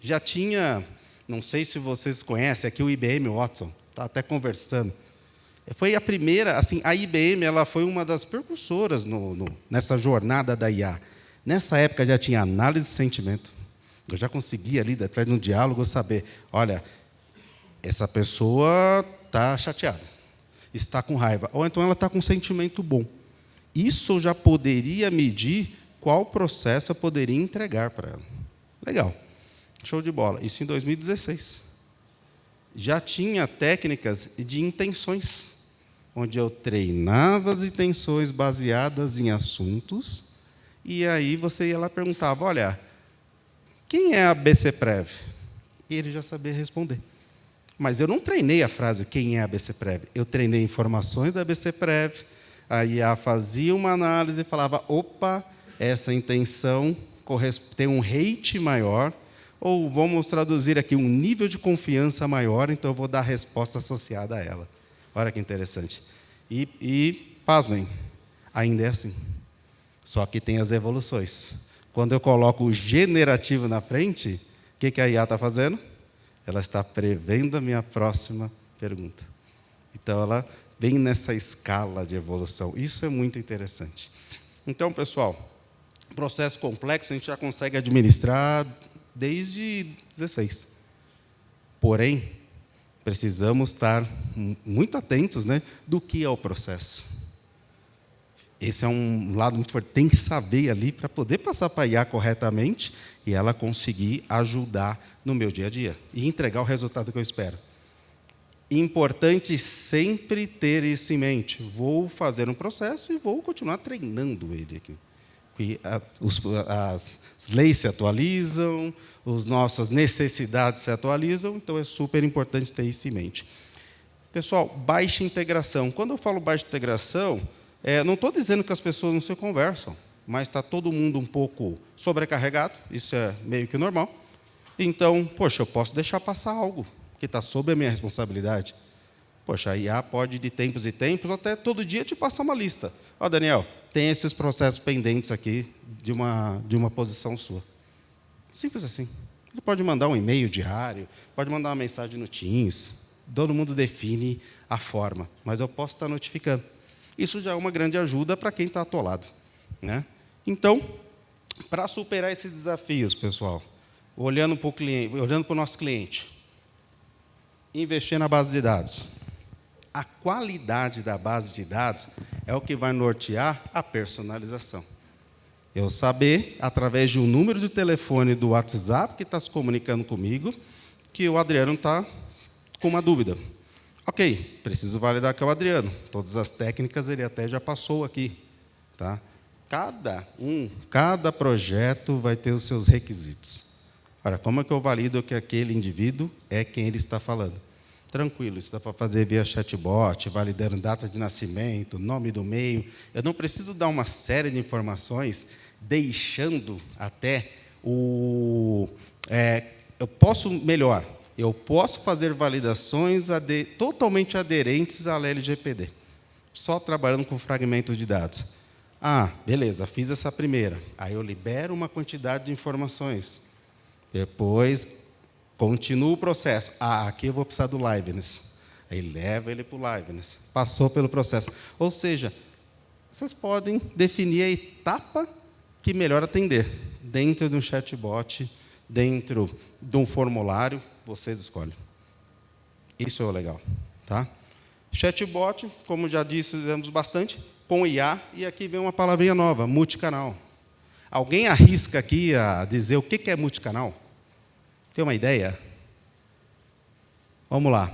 já tinha, não sei se vocês conhecem, aqui o IBM Watson, está até conversando. Foi a primeira, assim, a IBM ela foi uma das precursoras nessa jornada da IA. Nessa época já tinha análise de sentimento. Eu já conseguia ali, através de um diálogo, saber, olha, essa pessoa está chateada, está com raiva, ou então ela está com um sentimento bom. Isso eu já poderia medir qual processo eu poderia entregar para ela. Legal, show de bola. Isso em 2016. Já tinha técnicas de intenções, onde eu treinava as intenções baseadas em assuntos, e aí você ia lá e perguntava, olha, quem é a BCPrev? E ele já sabia responder. Mas eu não treinei a frase, quem é a BCPrev? Eu treinei informações da BCPrev, a IA fazia uma análise e falava, opa, essa intenção tem um rate maior, ou vamos traduzir aqui, um nível de confiança maior, então eu vou dar a resposta associada a ela. Olha que interessante. E pasmem, ainda é assim. Só que tem as evoluções. Quando eu coloco o generativo na frente, o que a IA está fazendo? Ela está prevendo a minha próxima pergunta. Então, ela vem nessa escala de evolução. Isso é muito interessante. Então, pessoal, processo complexo a gente já consegue administrar desde 16. Porém, precisamos estar muito atentos, né, do que é o processo. Esse é um lado muito importante. Tem que saber ali para poder passar para a IA corretamente e ela conseguir ajudar no meu dia a dia e entregar o resultado que eu espero. Importante sempre ter isso em mente. Vou fazer um processo e vou continuar treinando ele aqui. As leis se atualizam, as nossas necessidades se atualizam, então é super importante ter isso em mente. Pessoal, baixa integração. Quando eu falo baixa integração, não estou dizendo que as pessoas não se conversam, mas está todo mundo um pouco sobrecarregado, isso é meio que normal. Então, poxa, eu posso deixar passar algo que está sob a minha responsabilidade. Poxa, a IA pode, de tempos em tempos, até todo dia, te passar uma lista. Ó, Daniel, tem esses processos pendentes aqui de uma posição sua. Simples assim. Ele pode mandar um e-mail diário, pode mandar uma mensagem no Teams. Todo mundo define a forma, mas eu posso estar notificando. Isso já é uma grande ajuda para quem está atolado, né? Então, para superar esses desafios, pessoal, olhando para o cliente, olhando para o nosso cliente, investir na base de dados. A qualidade da base de dados é o que vai nortear a personalização. Eu saber, através de um número de telefone do WhatsApp que está se comunicando comigo, que o Adriano está com uma dúvida. Ok, preciso validar que é o Adriano. Todas as técnicas ele até já passou aqui. Tá? Cada projeto vai ter os seus requisitos. Ora, como é que eu valido que aquele indivíduo é quem ele está falando? Tranquilo, isso dá para fazer via chatbot, validando data de nascimento, nome do meio. Eu não preciso dar uma série de informações, deixando até eu posso melhor. Eu posso fazer validações totalmente aderentes à LGPD, só trabalhando com fragmento de dados. Ah, beleza, fiz essa primeira. Aí eu libero uma quantidade de informações. Depois, continuo o processo. Ah, aqui eu vou precisar do liveness. Aí leva ele para o liveness. Passou pelo processo. Ou seja, vocês podem definir a etapa que melhor atender. Dentro de um chatbot, dentro de um formulário, vocês escolhem. Isso é o legal. Tá? Chatbot, como já disse, fizemos bastante, com IA, e aqui vem uma palavrinha nova, multicanal. Alguém arrisca aqui a dizer o que é multicanal? Tem uma ideia? Vamos lá.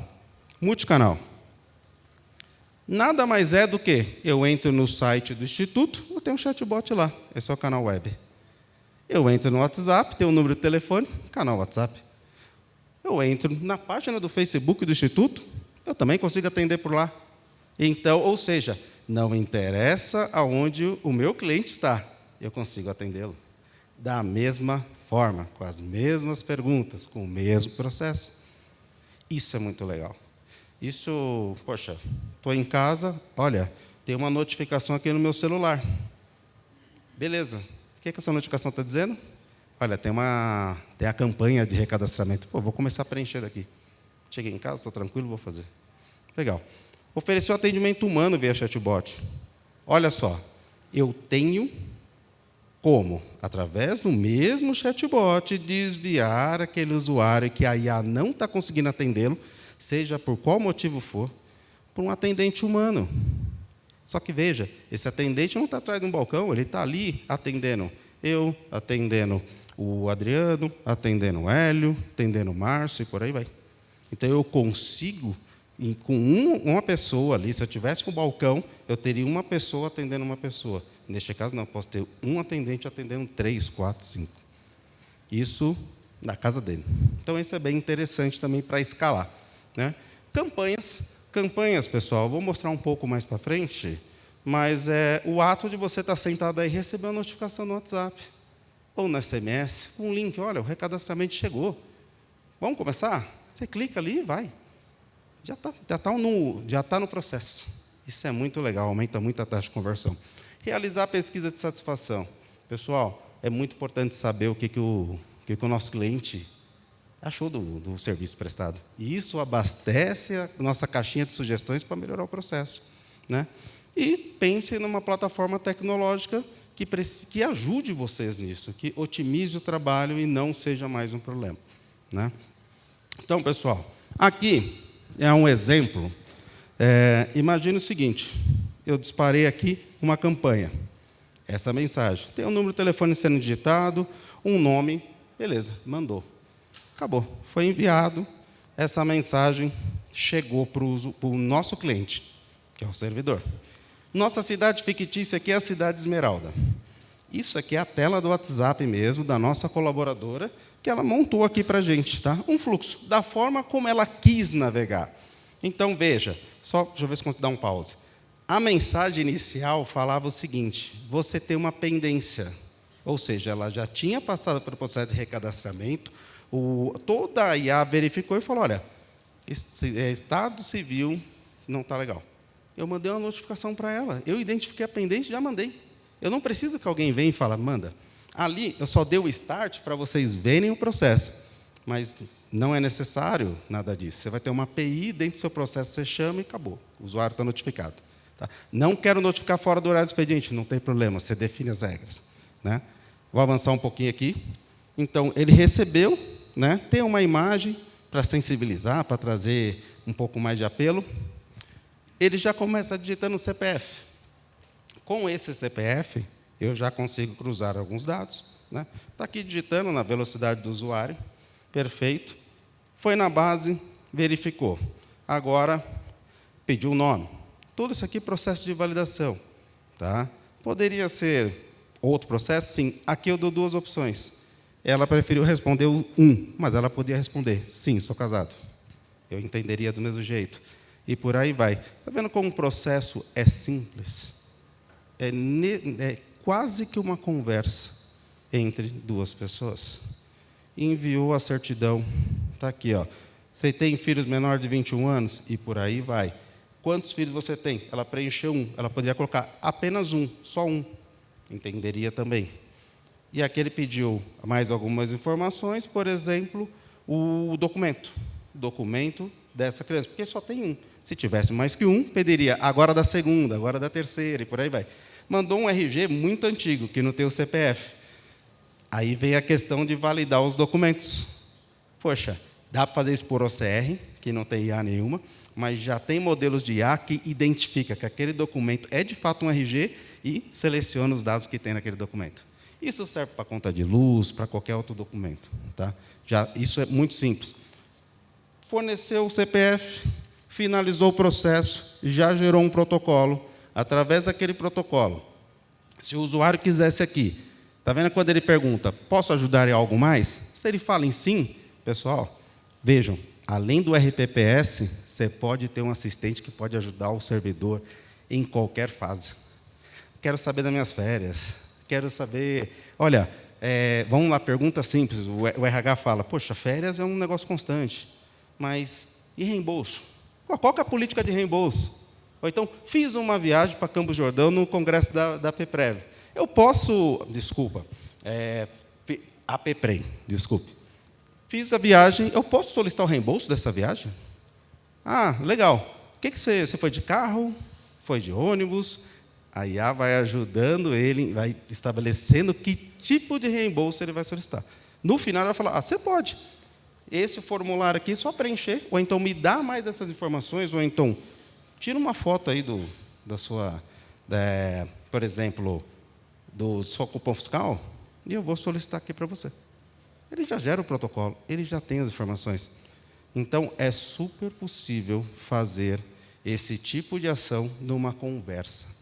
Multicanal. Nada mais é do que eu entro no site do Instituto, eu tenho um chatbot lá, esse é o canal web. Eu entro no WhatsApp, tenho um número de telefone, canal WhatsApp. Eu entro na página do Facebook do Instituto, eu também consigo atender por lá. Então, ou seja, não interessa aonde o meu cliente está, eu consigo atendê-lo. Da mesma forma, com as mesmas perguntas, com o mesmo processo. Isso é muito legal. Isso, poxa, estou em casa, olha, tem uma notificação aqui no meu celular. Beleza, o que essa notificação está dizendo? olha, tem a campanha de recadastramento. Pô, vou começar a preencher daqui. Cheguei em casa, estou tranquilo, vou fazer. Legal. Ofereceu atendimento humano via chatbot. Olha só, eu tenho como, através do mesmo chatbot, desviar aquele usuário que a IA não está conseguindo atendê-lo, seja por qual motivo for, por um atendente humano. Só que, veja, esse atendente não está atrás de um balcão, ele está ali atendendo eu, atendendo o Adriano, atendendo o Hélio, atendendo o Márcio, e por aí vai. Então, eu consigo, com uma pessoa ali, se eu tivesse um balcão, eu teria uma pessoa atendendo uma pessoa. Neste caso, não, eu posso ter um atendente atendendo 3, 4, 5. Isso na casa dele. Então, isso é bem interessante também para escalar, né? Campanhas, pessoal, vou mostrar um pouco mais para frente, mas o ato de você estar sentado aí e receber uma notificação no WhatsApp, ou no SMS, um link, olha, o recadastramento chegou. Vamos começar? Você clica ali e vai. Já tá no processo. Isso é muito legal, aumenta muito a taxa de conversão. Realizar pesquisa de satisfação. Pessoal, é muito importante saber o que o nosso cliente achou do serviço prestado. E isso abastece a nossa caixinha de sugestões para melhorar o processo, né? E pense numa plataforma tecnológica que ajude vocês nisso, que otimize o trabalho e não seja mais um problema, né? Então, pessoal, aqui é um exemplo. Imagine o seguinte, eu disparei aqui uma campanha, essa mensagem. Tem um número de telefone sendo digitado, um nome, beleza, mandou. Acabou, foi enviado, essa mensagem chegou para o nosso cliente, que é o servidor. Nossa cidade fictícia aqui é a Cidade Esmeralda. Isso aqui é a tela do WhatsApp mesmo, da nossa colaboradora, que ela montou aqui para a gente, tá? Um fluxo, da forma como ela quis navegar. Então, veja, deixa eu ver se consigo dar um pause. A mensagem inicial falava o seguinte, você tem uma pendência, ou seja, ela já tinha passado pelo processo de recadastramento, toda a IA verificou e falou, olha, estado civil não está legal. Eu mandei uma notificação para ela, eu identifiquei a pendência e já mandei. Eu não preciso que alguém venha e fale, manda. Ali, eu só dei o start para vocês verem o processo, mas não é necessário nada disso. Você vai ter uma API, dentro do seu processo você chama e acabou. O usuário está notificado. Tá? Não quero notificar fora do horário do expediente, não tem problema, você define as regras, né? Vou avançar um pouquinho aqui. Então, ele recebeu, né? Tem uma imagem para sensibilizar, para trazer um pouco mais de apelo. Ele já começa digitando o CPF. Com esse CPF, eu já consigo cruzar alguns dados, né? Está aqui digitando na velocidade do usuário, perfeito. Foi na base, verificou. Agora, pediu o nome. Tudo isso aqui é processo de validação, tá? Poderia ser outro processo? Sim. Aqui eu dou duas opções. Ela preferiu responder o 1, mas ela podia responder, sim, sou casado. Eu entenderia do mesmo jeito. E por aí vai. Está vendo como o processo é simples? É quase que uma conversa entre duas pessoas. Enviou a certidão. Está aqui, ó. Você tem filhos menores de 21 anos? E por aí vai. Quantos filhos você tem? Ela preencheu um. Ela poderia colocar apenas um, só um. Entenderia também. E aqui ele pediu mais algumas informações, por exemplo, o documento. O documento dessa criança, porque só tem um. Se tivesse mais que um, pediria agora da segunda, agora da terceira, e por aí vai. Mandou um RG muito antigo, que não tem o CPF. Aí vem a questão de validar os documentos. Poxa, dá para fazer isso por OCR, que não tem IA nenhuma, mas já tem modelos de IA que identifica que aquele documento é de fato um RG e seleciona os dados que tem naquele documento. Isso serve para conta de luz, para qualquer outro documento, tá? Isso é muito simples. Forneceu o CPF, finalizou o processo, já gerou um protocolo. Através daquele protocolo, se o usuário quisesse aqui, está vendo quando ele pergunta, posso ajudar em algo mais? Se ele fala em sim, pessoal, vejam, além do RPPS, você pode ter um assistente que pode ajudar o servidor em qualquer fase. Quero saber das minhas férias, quero saber... Olha, vamos lá, pergunta simples, o RH fala, poxa, férias é um negócio constante, mas e reembolso? Qual que é a política de reembolso? Ou então, fiz uma viagem para Campos do Jordão no congresso da PEPREV. Eu posso, desculpa, AppPrem, desculpe. Fiz a viagem, eu posso solicitar o reembolso dessa viagem? Ah, legal. O que você foi de carro? Foi de ônibus? A IA vai ajudando ele, vai estabelecendo que tipo de reembolso ele vai solicitar. No final, ela vai falar, você pode. Esse formulário aqui, só preencher, ou então me dá mais essas informações, ou então tira uma foto aí da sua, por exemplo, do seu cupom fiscal, e eu vou solicitar aqui para você. Ele já gera o protocolo, ele já tem as informações. Então, é super possível fazer esse tipo de ação numa conversa.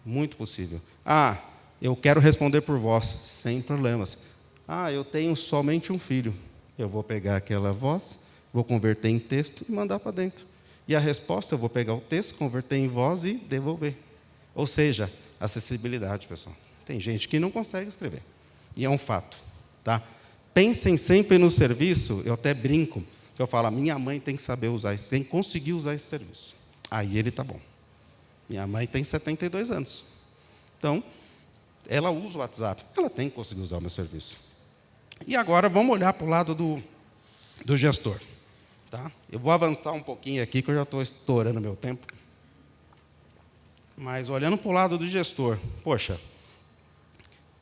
Muito possível. Ah, eu quero responder por voz, sem problemas. Ah, eu tenho somente um filho. Eu vou pegar aquela voz, vou converter em texto e mandar para dentro. E a resposta, eu vou pegar o texto, converter em voz e devolver. Ou seja, acessibilidade, pessoal. Tem gente que não consegue escrever. E é um fato. Tá? Pensem sempre no serviço, eu até brinco, que eu falo, minha mãe tem que saber usar isso, tem que conseguir usar esse serviço. Aí ele está bom. Minha mãe tem 72 anos. Então, ela usa o WhatsApp, ela tem que conseguir usar o meu serviço. E agora, vamos olhar para o lado do gestor. Tá? Eu vou avançar um pouquinho aqui, que eu já estou estourando meu tempo. Mas, olhando para o lado do gestor, poxa,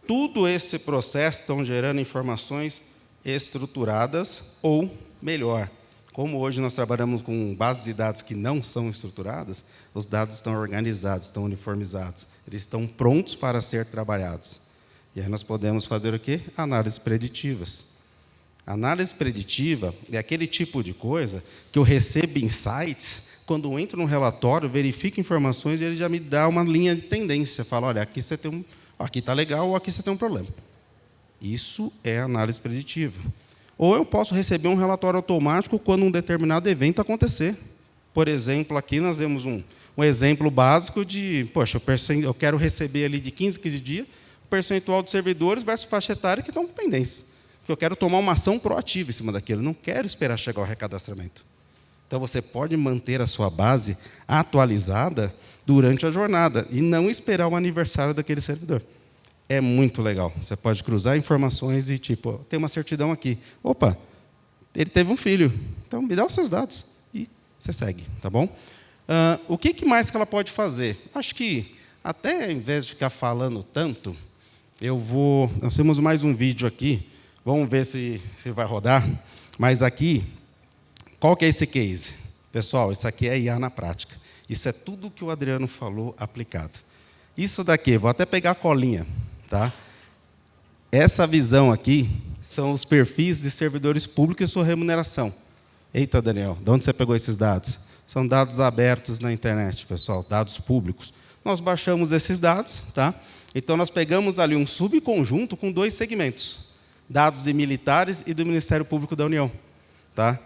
tudo esse processo estão gerando informações estruturadas ou, melhor, como hoje nós trabalhamos com bases de dados que não são estruturadas, os dados estão organizados, estão uniformizados, eles estão prontos para ser trabalhados. E aí nós podemos fazer o quê? Análises preditivas. Análise preditiva é aquele tipo de coisa que eu recebo insights, quando eu entro no relatório, verifico informações e ele já me dá uma linha de tendência, fala, olha, aqui você tem aqui está legal ou aqui você tem um problema. Isso é análise preditiva. Ou eu posso receber um relatório automático quando um determinado evento acontecer. Por exemplo, aqui nós vemos um exemplo básico de, poxa, eu quero receber ali de 15 dias o percentual de servidores versus faixa etária que estão com pendências. Porque eu quero tomar uma ação proativa em cima daquilo, não quero esperar chegar ao recadastramento. Então, você pode manter a sua base atualizada durante a jornada e não esperar o aniversário daquele servidor. É muito legal. Você pode cruzar informações e, tipo, tem uma certidão aqui. Opa, ele teve um filho. Então, me dá os seus dados. E você segue, tá bom? O que mais que ela pode fazer? Acho que, até ao invés de ficar falando tanto, nós temos mais um vídeo aqui. Vamos ver se vai rodar. Mas aqui, qual que é esse case? Pessoal, isso aqui é IA na prática. Isso é tudo que o Adriano falou aplicado. Isso daqui, vou até pegar a colinha. Tá? Essa visão aqui são os perfis de servidores públicos e sua remuneração. Eita, Daniel, de onde você pegou esses dados? São dados abertos na internet, pessoal, dados públicos. Nós baixamos esses dados, tá? Então nós pegamos ali um subconjunto com 2 segmentos, dados de militares e do Ministério Público da União. Tá?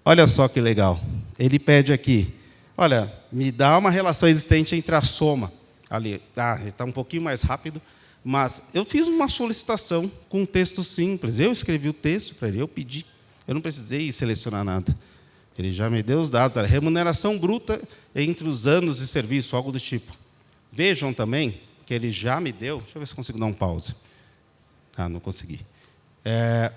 Olha só que legal. Ele pede aqui, olha, me dá uma relação existente entre a soma. Ali, está um pouquinho mais rápido, mas eu fiz uma solicitação com um texto simples. Eu escrevi o texto para ele, eu pedi. Eu não precisei selecionar nada. Ele já me deu os dados. A remuneração bruta entre os anos de serviço, algo do tipo. Vejam também que ele já me deu... Deixa eu ver se consigo dar um pause. Não consegui.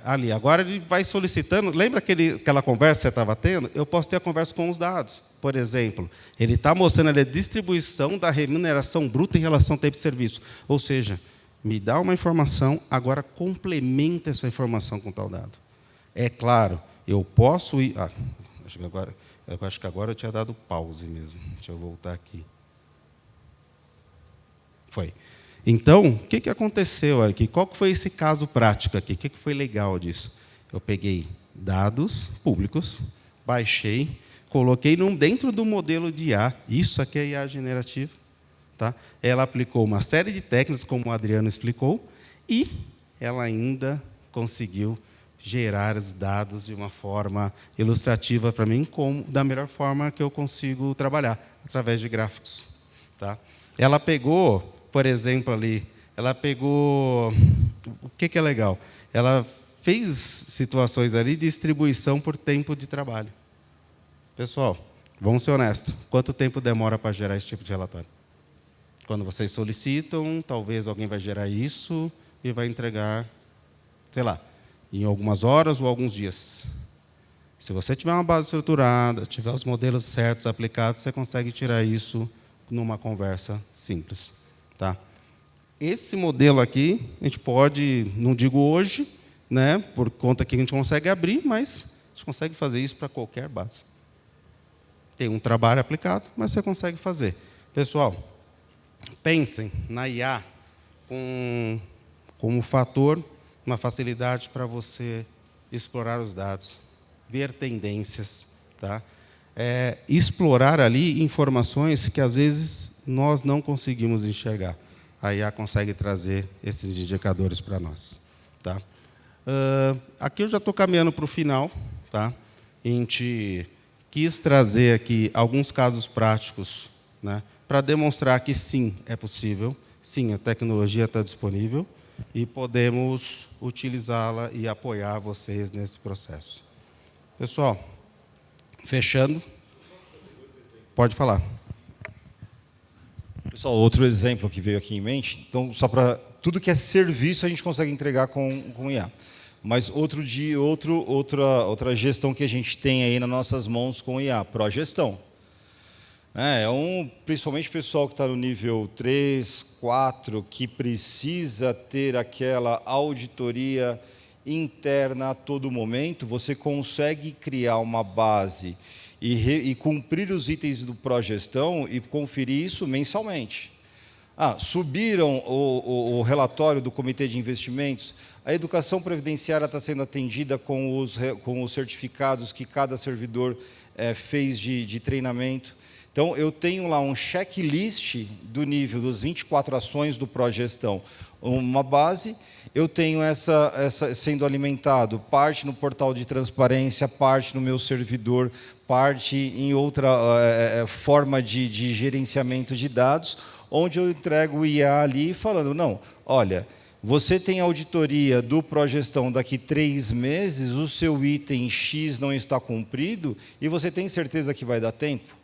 Ali, agora ele vai solicitando... Lembra aquela conversa que você estava tendo? Eu posso ter a conversa com os dados. Por exemplo, ele está mostrando ali a distribuição da remuneração bruta em relação ao tempo de serviço. Ou seja, me dá uma informação, agora complementa essa informação com tal dado. É claro, eu posso ir... acho que agora eu tinha dado pause mesmo. Deixa eu voltar aqui. Foi. Então, o que aconteceu aqui? Qual que foi esse caso prático aqui? O que foi legal disso? Eu peguei dados públicos, baixei, coloquei dentro do modelo de IA. Isso aqui é IA generativa. Tá? Ela aplicou uma série de técnicas, como o Adriano explicou, e ela ainda conseguiu gerar os dados de uma forma ilustrativa para mim, da melhor forma que eu consigo trabalhar, através de gráficos. Tá? Ela pegou, por exemplo, ali, o que é legal? Ela fez situações ali de distribuição por tempo de trabalho. Pessoal, vamos ser honestos, quanto tempo demora para gerar esse tipo de relatório? Quando vocês solicitam, talvez alguém vai gerar isso e vai entregar sei lá, em algumas horas ou alguns dias. Se você tiver uma base estruturada, tiver os modelos certos aplicados, você consegue tirar isso numa conversa simples. Tá? Esse modelo aqui, a gente pode, não digo hoje, né, por conta que a gente consegue abrir, mas a gente consegue fazer isso para qualquer base. Tem um trabalho aplicado, mas você consegue fazer. Pessoal, pensem na IA como fator, uma facilidade para você explorar os dados, ver tendências, tá? Explorar ali informações que, às vezes, nós não conseguimos enxergar. A IA consegue trazer esses indicadores para nós. Tá? Aqui eu já estou caminhando para o final. Tá? A gente quis trazer aqui alguns casos práticos, né, para demonstrar que, sim, é possível, sim, a tecnologia está disponível e podemos utilizá-la e apoiar vocês nesse processo. Pessoal, fechando. Pode falar. Pessoal, outro exemplo que veio aqui em mente, então, só para tudo que é serviço a gente consegue entregar com IA. Mas outra gestão que a gente tem aí nas nossas mãos com IA, pró-gestão. Principalmente o pessoal que está no nível 3, 4, que precisa ter aquela auditoria interna a todo momento, você consegue criar uma base e cumprir os itens do pró-gestão e conferir isso mensalmente. Subiram o relatório do Comitê de Investimentos, a educação previdenciária está sendo atendida com os certificados que cada servidor fez de treinamento. Então, eu tenho lá um checklist do nível das 24 ações do pró-gestão, uma base. Eu tenho essa sendo alimentado, parte no portal de transparência, parte no meu servidor, parte em outra forma de gerenciamento de dados, onde eu entrego o IA ali falando, não, olha, você tem auditoria do pró-gestão daqui 3 meses, o seu item X não está cumprido e você tem certeza que vai dar tempo?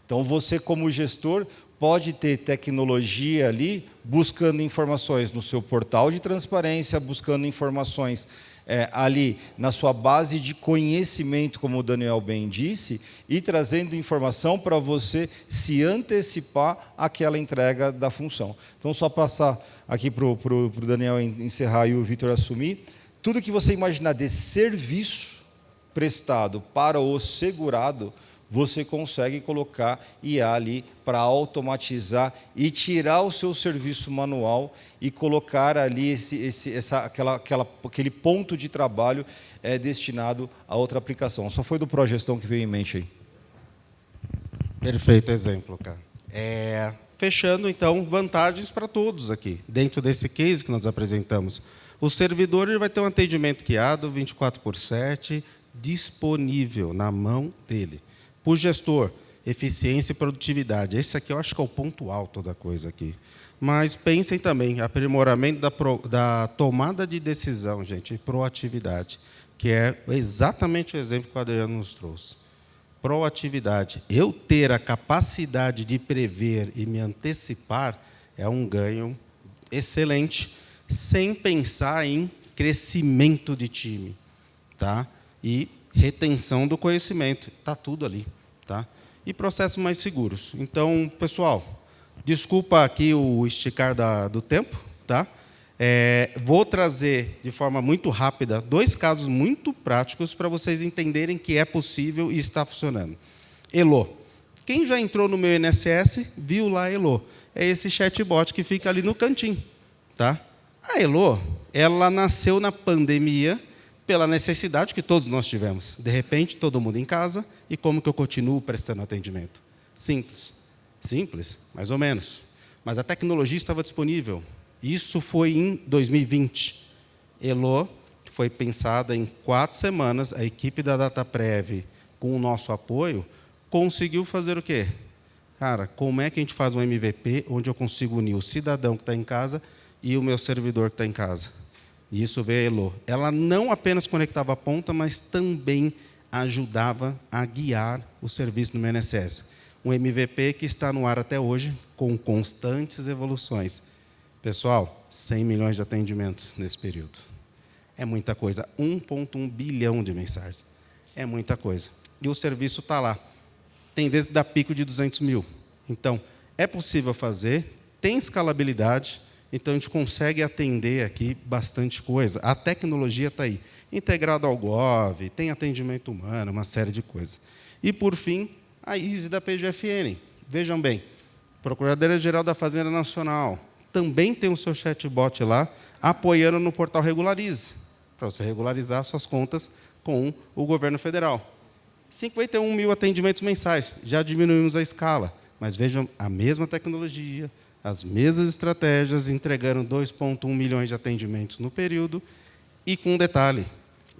Então, você, como gestor, pode ter tecnologia ali, buscando informações no seu portal de transparência, buscando informações ali na sua base de conhecimento, como o Daniel bem disse, e trazendo informação para você se antecipar àquela entrega da função. Então, só passar aqui para o Daniel encerrar e o Vitor assumir, tudo que você imaginar de serviço prestado para o segurado, você consegue colocar IA ali para automatizar e tirar o seu serviço manual e colocar ali aquele ponto de trabalho destinado a outra aplicação. Só foi do pró-gestão que veio em mente aí. Perfeito exemplo, cara. Fechando, então, vantagens para todos aqui, dentro desse case que nós apresentamos. O servidor ele vai ter um atendimento guiado 24/7, disponível na mão dele. Para o gestor, eficiência e produtividade. Esse aqui eu acho que é o ponto alto da coisa aqui. Mas pensem também, aprimoramento da tomada de decisão, gente, e proatividade, que é exatamente o exemplo que o Adriano nos trouxe. Proatividade. Eu ter a capacidade de prever e me antecipar é um ganho excelente, sem pensar em crescimento de time, tá? E retenção do conhecimento, está tudo ali. Tá? E processos mais seguros. Então, pessoal, desculpa aqui o esticar do tempo. Tá? Vou trazer, de forma muito rápida, 2 casos muito práticos para vocês entenderem que é possível e está funcionando. Elo. Quem já entrou no meu INSS, viu lá Elo. É esse chatbot que fica ali no cantinho. Tá? A Elo, ela nasceu na pandemia, pela necessidade que todos nós tivemos. De repente, todo mundo em casa, e como que eu continuo prestando atendimento? Simples. Simples, mais ou menos. Mas a tecnologia estava disponível. Isso foi em 2020. Elo foi pensada em 4 semanas, a equipe da DataPrev, com o nosso apoio, conseguiu fazer o quê? Cara, como é que a gente faz um MVP onde eu consigo unir o cidadão que está em casa e o meu servidor que está em casa? E isso veio a Elo. Ela não apenas conectava a ponta, mas também ajudava a guiar o serviço no INSS. Um MVP que está no ar até hoje, com constantes evoluções. Pessoal, 100 milhões de atendimentos nesse período. É muita coisa. 1,1 bilhão de mensagens. É muita coisa. E o serviço está lá. Tem vezes que dá pico de 200 mil. Então, é possível fazer, tem escalabilidade, então a gente consegue atender aqui bastante coisa. A tecnologia está aí. Integrado ao Gov, tem atendimento humano, uma série de coisas. E, por fim, a ISE da PGFN. Vejam bem, Procuradoria-Geral da Fazenda Nacional também tem o seu chatbot lá, apoiando no portal Regularize, para você regularizar suas contas com o governo federal. 51 mil atendimentos mensais, já diminuímos a escala, mas vejam, a mesma tecnologia, as mesmas estratégias, entregando 2,1 milhões de atendimentos no período, e com um detalhe,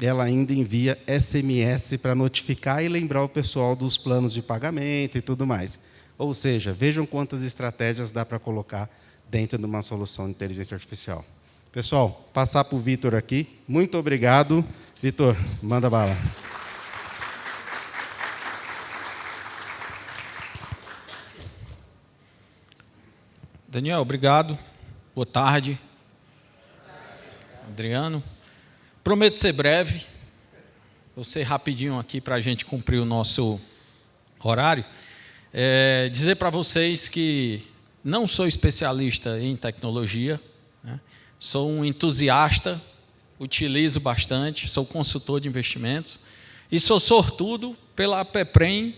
ela ainda envia SMS para notificar e lembrar o pessoal dos planos de pagamento e tudo mais. Ou seja, vejam quantas estratégias dá para colocar dentro de uma solução de inteligência artificial. Pessoal, passar para o Vitor aqui. Muito obrigado. Vitor, manda bala. Daniel, obrigado. Boa tarde. Adriano. Prometo ser breve. Vou ser rapidinho aqui para a gente cumprir o nosso horário. Dizer para vocês que não sou especialista em tecnologia, né? Sou um entusiasta, utilizo bastante, sou consultor de investimentos e sou sortudo pela APEPREM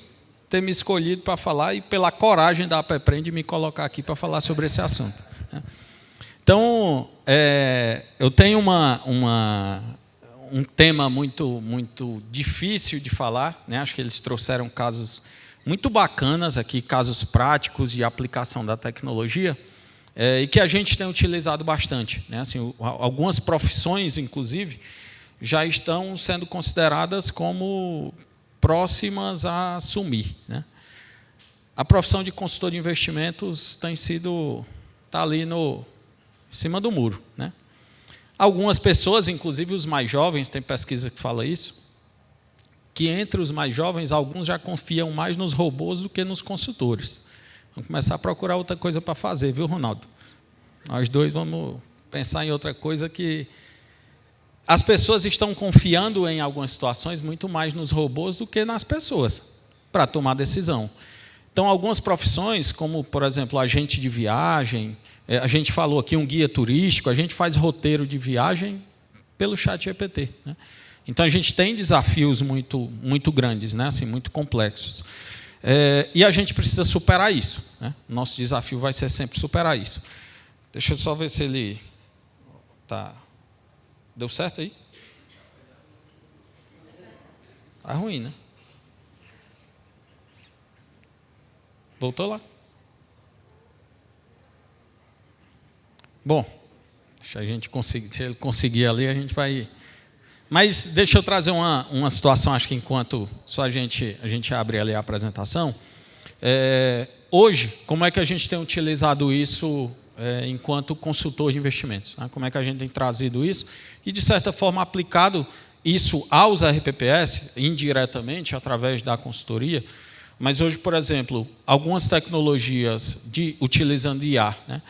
ter me escolhido para falar e pela coragem da APEPREM de me colocar aqui para falar sobre esse assunto, né? Então, eu tenho um tema muito difícil de falar, né? Acho que eles trouxeram casos muito bacanas aqui, casos práticos de aplicação da tecnologia, e que a gente tem utilizado bastante, né? Assim, algumas profissões, inclusive, já estão sendo consideradas como próximas a sumir, né? A profissão de consultor de investimentos está ali em cima do muro, né? Algumas pessoas, inclusive os mais jovens, tem pesquisa que fala isso, que entre os mais jovens, alguns já confiam mais nos robôs do que nos consultores. Vamos começar a procurar outra coisa para fazer, viu, Ronaldo? Nós dois vamos pensar em outra coisa que... As pessoas estão confiando em algumas situações muito mais nos robôs do que nas pessoas para tomar decisão. Então, algumas profissões, como, por exemplo, agente de viagem, a gente falou aqui um guia turístico, a gente faz roteiro de viagem pelo ChatGPT, né? Então, a gente tem desafios muito grandes, né? Assim, muito complexos. E a gente precisa superar isso, né? Nosso desafio vai ser sempre superar isso. Deixa eu só ver se ele... Tá. Deu certo aí? Tá ruim, né? Voltou lá. Bom, se ele conseguir ali, a gente vai... Mas deixa eu trazer uma situação, acho que enquanto só a gente abre ali a apresentação. Hoje, como é que a gente tem utilizado isso enquanto consultor de investimentos, né? Como é que a gente tem trazido isso e, de certa forma, aplicado isso aos RPPS, indiretamente, através da consultoria. Mas hoje, por exemplo, algumas tecnologias utilizando IA, né?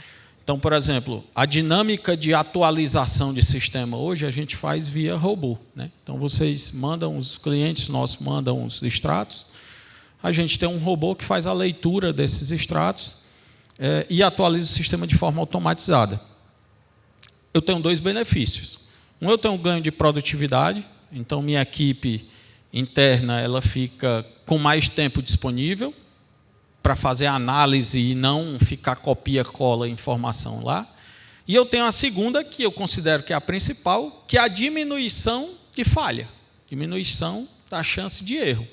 Então, por exemplo, a dinâmica de atualização de sistema hoje a gente faz via robô, né? Então, os clientes nossos mandam os extratos, a gente tem um robô que faz a leitura desses extratos e atualiza o sistema de forma automatizada. Eu tenho dois benefícios. Eu tenho um ganho de produtividade, então minha equipe interna ela fica com mais tempo disponível para fazer a análise e não ficar copia-cola informação lá. E eu tenho a segunda, que eu considero que é a principal, que é a diminuição de falha, diminuição da chance de erro.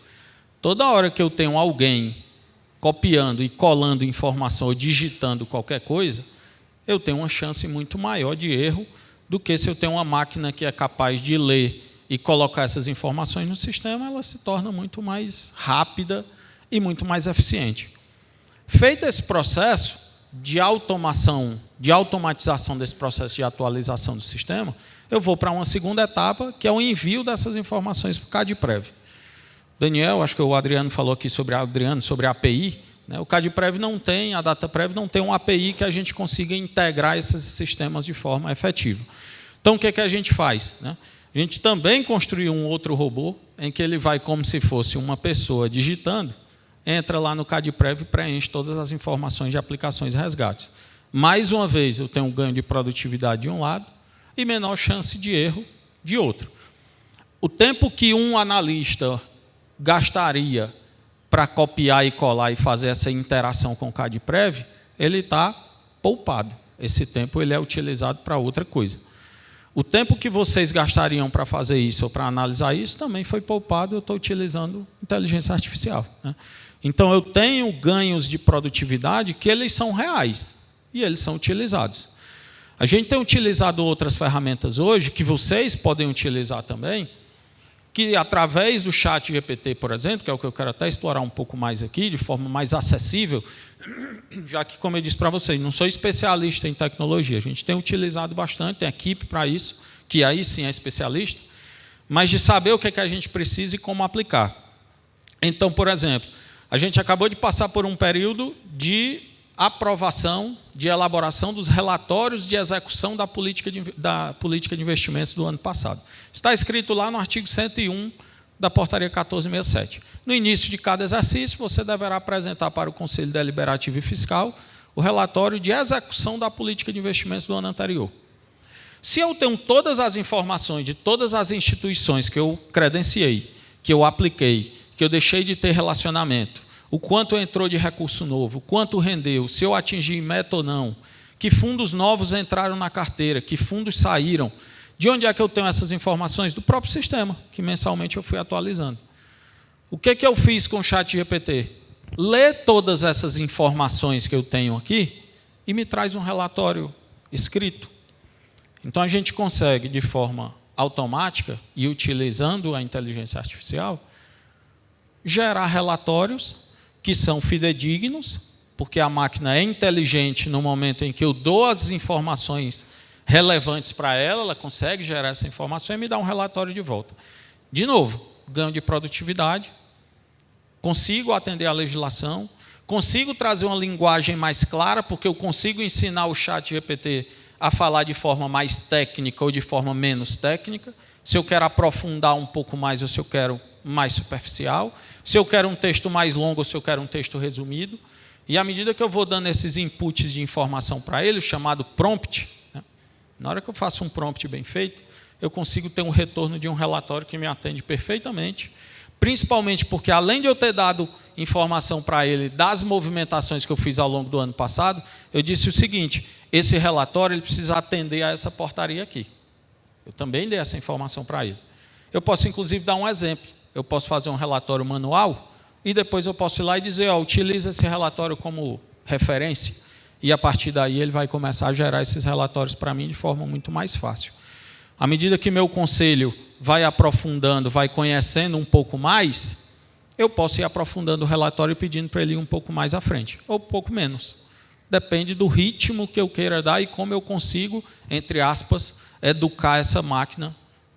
Toda hora que eu tenho alguém copiando e colando informação ou digitando qualquer coisa, eu tenho uma chance muito maior de erro do que se eu tenho uma máquina que é capaz de ler e colocar essas informações no sistema, ela se torna muito mais rápida e muito mais eficiente. Feito esse processo de automatização desse processo de atualização do sistema, eu vou para uma segunda etapa, que é o envio dessas informações para o CADPREV. Daniel, acho que o Adriano falou aqui sobre a API, né? O CADPREV não tem, a DataPrev não tem uma API que a gente consiga integrar esses sistemas de forma efetiva. Então, o que é que a gente faz, né? A gente também construiu um outro robô em que ele vai como se fosse uma pessoa digitando, entra lá no CADPREV e preenche todas as informações de aplicações e resgates. Mais uma vez, eu tenho um ganho de produtividade de um lado e menor chance de erro de outro. O tempo que um analista gastaria para copiar e colar e fazer essa interação com o CADPREV, ele está poupado. Esse tempo ele é utilizado para outra coisa. O tempo que vocês gastariam para fazer isso ou para analisar isso também foi poupado, eu estou utilizando inteligência artificial, né? Então, eu tenho ganhos de produtividade que eles são reais e eles são utilizados. A gente tem utilizado outras ferramentas hoje, que vocês podem utilizar também, que através do chat GPT, por exemplo, que é o que eu quero até explorar um pouco mais aqui, de forma mais acessível, já que, como eu disse para vocês, não sou especialista em tecnologia, a gente tem utilizado bastante, tem equipe para isso, que aí sim é especialista, mas de saber o que é que a gente precisa e como aplicar. Então, por exemplo, a gente acabou de passar por um período de aprovação, de elaboração dos relatórios de execução da política de investimentos do ano passado. Está escrito lá no artigo 101 da portaria 1467. No início de cada exercício, você deverá apresentar para o Conselho Deliberativo e Fiscal o relatório de execução da política de investimentos do ano anterior. Se eu tenho todas as informações de todas as instituições que eu credenciei, que eu apliquei, que eu deixei de ter relacionamento, o quanto entrou de recurso novo, o quanto rendeu, se eu atingi meta ou não, que fundos novos entraram na carteira, que fundos saíram, de onde é que eu tenho essas informações? Do próprio sistema, que mensalmente eu fui atualizando. O que eu fiz com o ChatGPT? Lê todas essas informações que eu tenho aqui e me traz um relatório escrito. Então, a gente consegue, de forma automática e utilizando a inteligência artificial, gerar relatórios que são fidedignos, porque a máquina é inteligente no momento em que eu dou as informações relevantes para ela, ela consegue gerar essa informação e me dar um relatório de volta. De novo, ganho de produtividade, consigo atender à legislação, consigo trazer uma linguagem mais clara, porque eu consigo ensinar o ChatGPT a falar de forma mais técnica ou de forma menos técnica, se eu quero aprofundar um pouco mais ou se eu quero mais superficial, se eu quero um texto mais longo ou se eu quero um texto resumido. E à medida que eu vou dando esses inputs de informação para ele, chamado prompt, né? Na hora que eu faço um prompt bem feito, eu consigo ter um retorno de um relatório que me atende perfeitamente, principalmente porque, além de eu ter dado informação para ele das movimentações que eu fiz ao longo do ano passado, eu disse o seguinte: esse relatório ele precisa atender a essa portaria aqui. Eu também dei essa informação para ele. Eu posso, inclusive, dar um exemplo. Eu posso fazer um relatório manual e depois eu posso ir lá e dizer, utiliza esse relatório como referência. E, a partir daí, ele vai começar a gerar esses relatórios para mim de forma muito mais fácil. À medida que meu conselho vai aprofundando, vai conhecendo um pouco mais, eu posso ir aprofundando o relatório e pedindo para ele ir um pouco mais à frente, ou um pouco menos. Depende do ritmo que eu queira dar e como eu consigo, entre aspas, educar essa máquina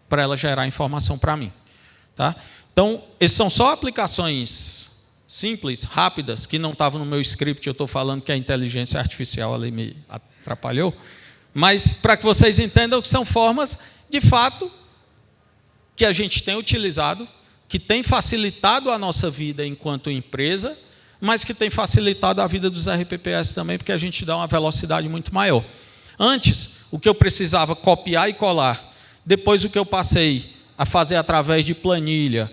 para ela gerar informação para mim. Tá? Então, essas são só aplicações simples, rápidas, que não estavam no meu script, eu estou falando que a inteligência artificial ali me atrapalhou, mas para que vocês entendam que são formas, de fato, que a gente tem utilizado, que tem facilitado a nossa vida enquanto empresa, mas que tem facilitado a vida dos RPPS também, porque a gente dá uma velocidade muito maior. Antes, o que eu precisava copiar e colar, depois o que eu passei a fazer através de planilha,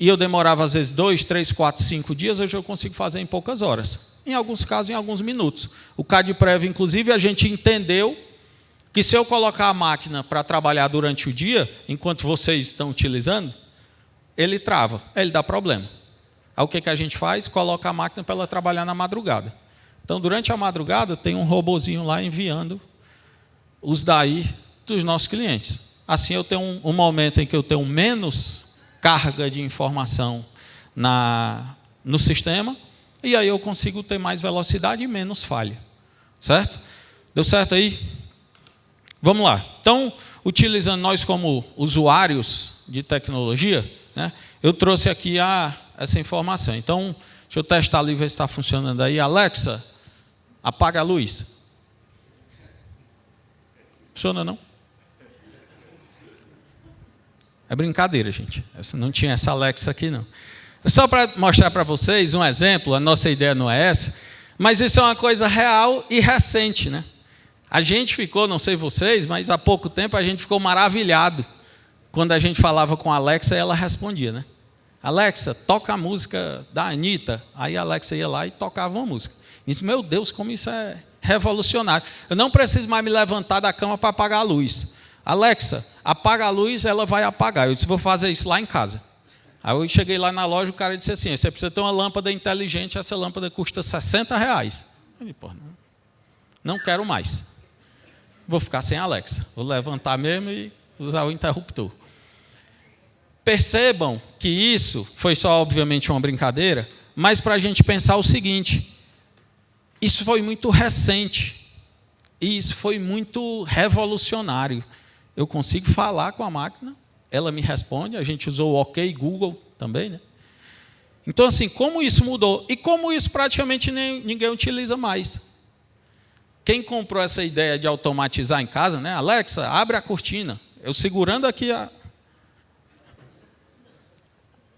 e eu demorava às vezes 2, 3, 4, 5 dias, hoje eu consigo fazer em poucas horas. Em alguns casos, em alguns minutos. O CADPREV, inclusive, a gente entendeu que se eu colocar a máquina para trabalhar durante o dia, enquanto vocês estão utilizando, ele trava, ele dá problema. Aí o que a gente faz? Coloca a máquina para ela trabalhar na madrugada. Então, durante a madrugada, tem um robozinho lá enviando os DAI dos nossos clientes. Assim, eu tenho um momento em que eu tenho menos carga de informação no sistema, e aí eu consigo ter mais velocidade e menos falha. Certo? Deu certo aí? Vamos lá. Então, utilizando nós como usuários de tecnologia, né, eu trouxe aqui essa informação. Então, deixa eu testar ali, ver se está funcionando aí. Alexa, apaga a luz. Funciona não? É brincadeira, gente. Não tinha essa Alexa aqui, não. É só para mostrar para vocês um exemplo, a nossa ideia não é essa, mas isso é uma coisa real e recente, né? A gente ficou, não sei vocês, mas há pouco tempo a gente ficou maravilhado quando a gente falava com a Alexa e ela respondia, né? Alexa, toca a música da Anitta. Aí a Alexa ia lá e tocava uma música. E disse, meu Deus, como isso é revolucionário. Eu não preciso mais me levantar da cama para apagar a luz. Alexa, apaga a luz, ela vai apagar. Eu disse, vou fazer isso lá em casa. Aí eu cheguei lá na loja, o cara disse assim, você precisa ter uma lâmpada inteligente, essa lâmpada custa R$60. Eu disse, pô, não quero mais. Vou ficar sem Alexa. Vou levantar mesmo e usar o interruptor. Percebam que isso foi só, obviamente, uma brincadeira, mas para a gente pensar o seguinte, isso foi muito recente, e isso foi muito revolucionário. Eu consigo falar com a máquina, ela me responde, a gente usou o OK Google também, né? Então, assim, como isso mudou? E como isso praticamente ninguém utiliza mais. Quem comprou essa ideia de automatizar em casa, né? Alexa, abre a cortina. Eu segurando aqui a...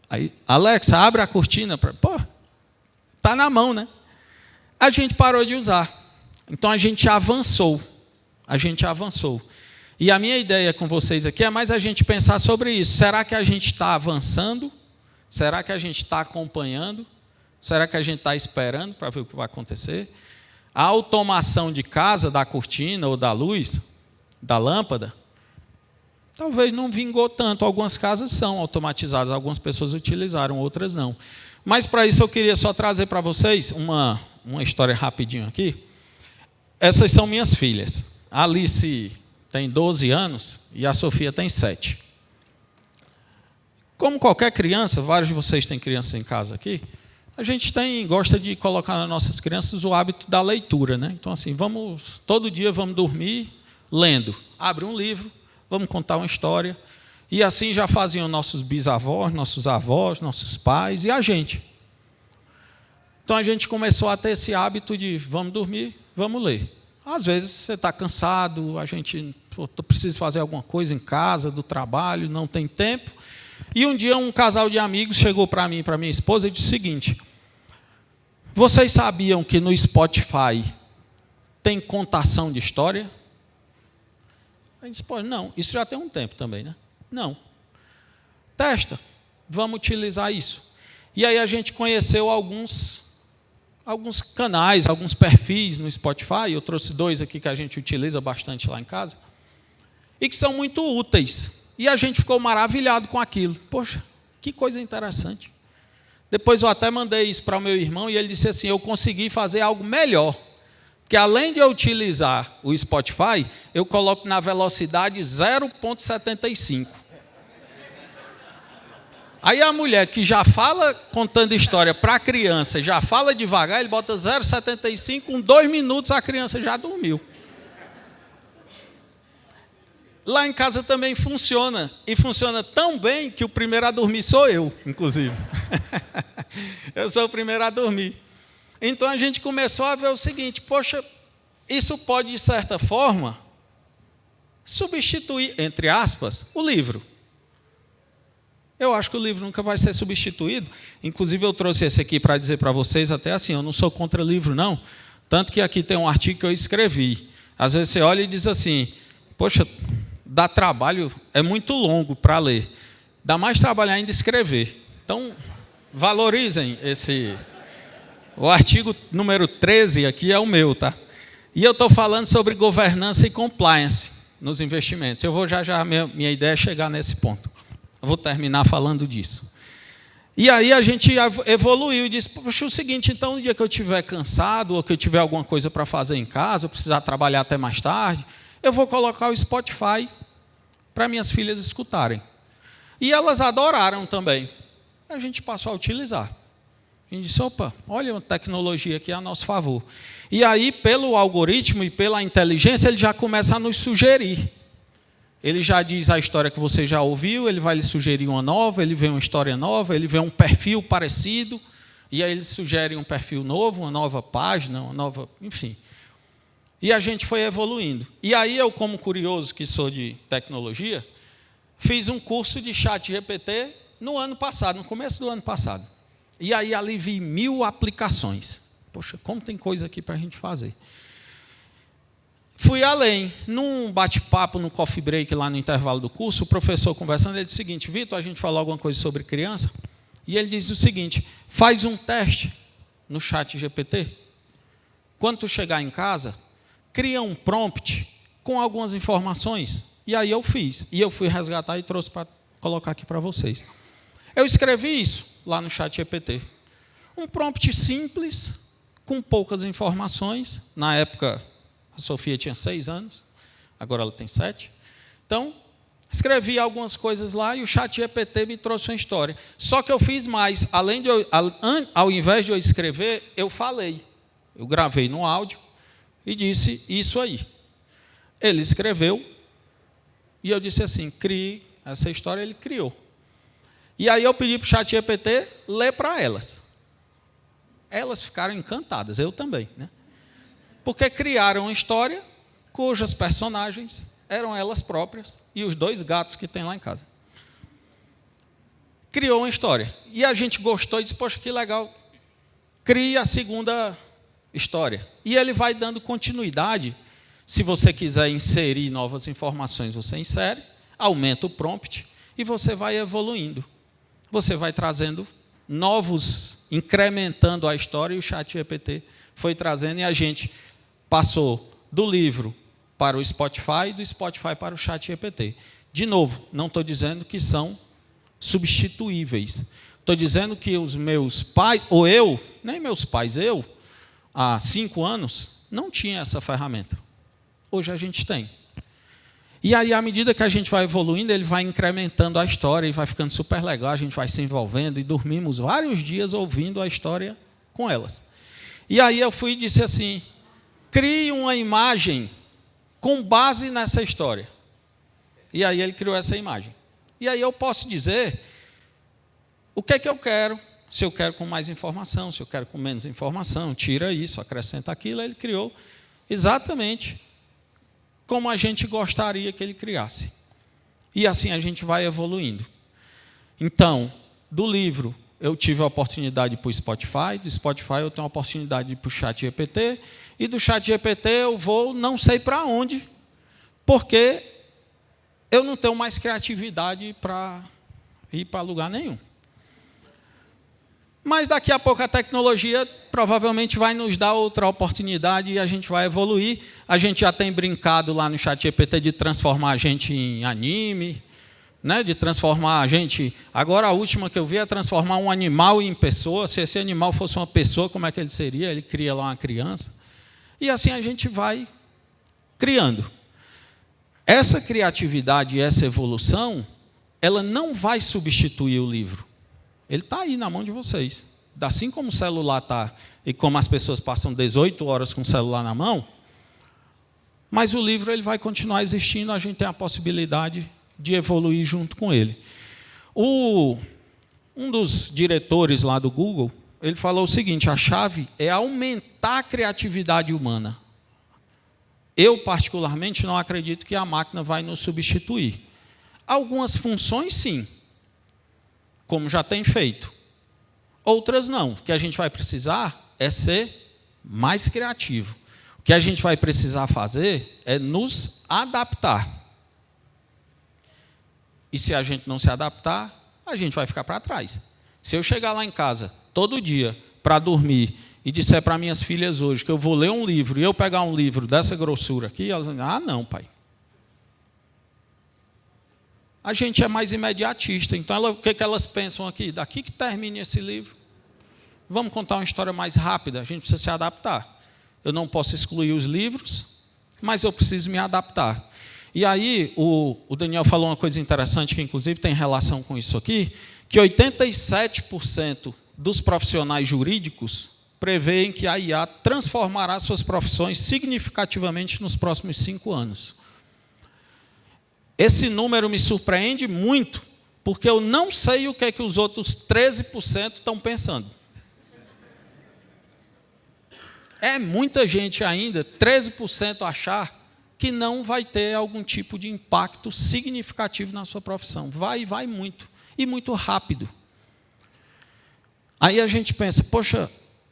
Aí, Alexa, abre a cortina. Pô, está na mão, né? A gente parou de usar. Então, a gente avançou. A gente avançou. E a minha ideia com vocês aqui é mais a gente pensar sobre isso. Será que a gente está avançando? Será que a gente está acompanhando? Será que a gente está esperando para ver o que vai acontecer? A automação de casa, da cortina ou da luz, da lâmpada, talvez não vingou tanto. Algumas casas são automatizadas, algumas pessoas utilizaram, outras não. Mas para isso eu queria só trazer para vocês uma história rapidinho aqui. Essas são minhas filhas. A Alice tem 12 anos e a Sofia tem 7. Como qualquer criança, vários de vocês têm crianças em casa aqui, a gente gosta de colocar nas nossas crianças o hábito da leitura, né? Então, assim, todo dia vamos dormir lendo. Abre um livro, vamos contar uma história. E assim já faziam nossos bisavós, nossos avós, nossos pais e a gente. Então, a gente começou a ter esse hábito de vamos dormir, vamos ler. Às vezes, você está cansado, a gente precisa fazer alguma coisa em casa, do trabalho, não tem tempo. E um dia um casal de amigos chegou para mim e para minha esposa e disse o seguinte, vocês sabiam que no Spotify tem contação de história? Eu disse, pô, não, isso já tem um tempo também, né? Não. Testa, vamos utilizar isso. E aí a gente conheceu alguns canais, alguns perfis no Spotify, eu trouxe 2 aqui que a gente utiliza bastante lá em casa, e que são muito úteis. E a gente ficou maravilhado com aquilo. Poxa, que coisa interessante. Depois eu até mandei isso para o meu irmão e ele disse assim, eu consegui fazer algo melhor. Porque além de eu utilizar o Spotify, eu coloco na velocidade 0,75. Aí a mulher que já fala contando história para a criança, já fala devagar, ele bota 0,75, em 2 minutos a criança já dormiu. Lá em casa também funciona, e funciona tão bem que o primeiro a dormir sou eu, inclusive. Eu sou o primeiro a dormir. Então a gente começou a ver o seguinte, poxa, isso pode, de certa forma, substituir, entre aspas, o livro. Eu acho que o livro nunca vai ser substituído. Inclusive eu trouxe esse aqui para dizer para vocês, até assim, eu não sou contra livro não, tanto que aqui tem um artigo que eu escrevi. Às vezes você olha e diz assim, poxa, dá trabalho, é muito longo para ler. Dá mais trabalho ainda escrever. Então, valorizem esse... O artigo número 13 aqui é o meu, tá? E eu estou falando sobre governança e compliance nos investimentos. Eu vou já minha ideia é chegar nesse ponto. Eu vou terminar falando disso. E aí a gente evoluiu e disse, poxa, o seguinte, então, no dia que eu estiver cansado ou que eu tiver alguma coisa para fazer em casa, eu precisar trabalhar até mais tarde, eu vou colocar o Spotify para minhas filhas escutarem. E elas adoraram também. A gente passou a utilizar. A gente disse, opa, olha a tecnologia aqui a nosso favor. E aí, pelo algoritmo e pela inteligência, ele já começa a nos sugerir. Ele já diz a história que você já ouviu, ele vai lhe sugerir uma nova, ele vê uma história nova, ele vê um perfil parecido, e aí ele sugere um perfil novo, uma nova página, uma nova... Enfim. E a gente foi evoluindo. E aí eu, como curioso que sou de tecnologia, fiz um curso de ChatGPT no ano passado, no começo do ano passado. E aí ali vi 1000 aplicações. Poxa, como tem coisa aqui para a gente fazer. Fui além. Num bate-papo, no coffee break, lá no intervalo do curso, o professor conversando, ele disse o seguinte: Vitor, a gente falou alguma coisa sobre criança, e ele diz o seguinte: faz um teste no ChatGPT. Quando tu chegar em casa, cria um prompt com algumas informações. E aí eu fiz. E eu fui resgatar e trouxe para colocar aqui para vocês. Eu escrevi isso lá no ChatGPT. Um prompt simples, com poucas informações. Na época, a Sofia tinha 6 anos, agora ela tem 7. Então, escrevi algumas coisas lá e o ChatGPT me trouxe uma história. Só que eu fiz mais. Ao invés de eu escrever, eu falei. Eu gravei no áudio e disse isso aí. Ele escreveu e eu disse assim: crie essa história. Ele criou. E aí eu pedi para o ChatGPT ler para elas. Elas ficaram encantadas, eu também, né? Porque criaram uma história cujas personagens eram elas próprias e os 2 gatos que tem lá em casa. Criou uma história. E a gente gostou e disse: poxa, que legal. Crie a segunda história. E ele vai dando continuidade. Se você quiser inserir novas informações, você insere, aumenta o prompt e você vai evoluindo. Você vai trazendo novos, incrementando a história, e o ChatGPT foi trazendo, e a gente passou do livro para o Spotify, e do Spotify para o ChatGPT. De novo, não estou dizendo que são substituíveis. Estou dizendo que os meus pais, ou eu, nem meus pais, eu, há 5 anos, não tinha essa ferramenta. Hoje a gente tem. E aí, à medida que a gente vai evoluindo, ele vai incrementando a história e vai ficando super legal, a gente vai se envolvendo e dormimos vários dias ouvindo a história com elas. E aí eu fui e disse assim: crie uma imagem com base nessa história. E aí ele criou essa imagem. E aí eu posso dizer o que é que eu quero, se eu quero com mais informação, se eu quero com menos informação, tira isso, acrescenta aquilo. Ele criou exatamente como a gente gostaria que ele criasse. E assim a gente vai evoluindo. Então, do livro, eu tive a oportunidade para o Spotify, do Spotify eu tenho a oportunidade para o ChatGPT, e do ChatGPT eu vou não sei para onde, porque eu não tenho mais criatividade para ir para lugar nenhum. Mas daqui a pouco a tecnologia provavelmente vai nos dar outra oportunidade e a gente vai evoluir. A gente já tem brincado lá no ChatGPT de transformar a gente em anime, né? De transformar a gente... Agora a última que eu vi é transformar um animal em pessoa. Se esse animal fosse uma pessoa, como é que ele seria? Ele cria lá uma criança. E assim a gente vai criando. Essa criatividade e essa evolução, ela não vai substituir o livro. Ele está aí na mão de vocês. Assim como o celular está, e como as pessoas passam 18 horas com o celular na mão, mas o livro ele vai continuar existindo, a gente tem a possibilidade de evoluir junto com ele. Um dos diretores lá do Google, ele falou o seguinte: a chave é aumentar a criatividade humana. Eu, particularmente, não acredito que a máquina vai nos substituir. Algumas funções, sim, como já tem feito. Outras não. O que a gente vai precisar é ser mais criativo. O que a gente vai precisar fazer é nos adaptar. E se a gente não se adaptar, a gente vai ficar para trás. Se eu chegar lá em casa todo dia para dormir e disser para minhas filhas hoje que eu vou ler um livro e eu pegar um livro dessa grossura aqui, elas vão dizer: ah, não, pai. A gente é mais imediatista. Então, o que elas pensam aqui? Daqui que termine esse livro, vamos contar uma história mais rápida. A gente precisa se adaptar. Eu não posso excluir os livros, mas eu preciso me adaptar. E aí, o Daniel falou uma coisa interessante, que inclusive tem relação com isso aqui, que 87% dos profissionais jurídicos preveem que a IA transformará suas profissões significativamente nos próximos 5 anos. Esse número me surpreende muito, porque eu não sei o que é que os outros 13% estão pensando. É muita gente ainda, 13% achar que não vai ter algum tipo de impacto significativo na sua profissão. Vai muito, e muito rápido. Aí a gente pensa, poxa,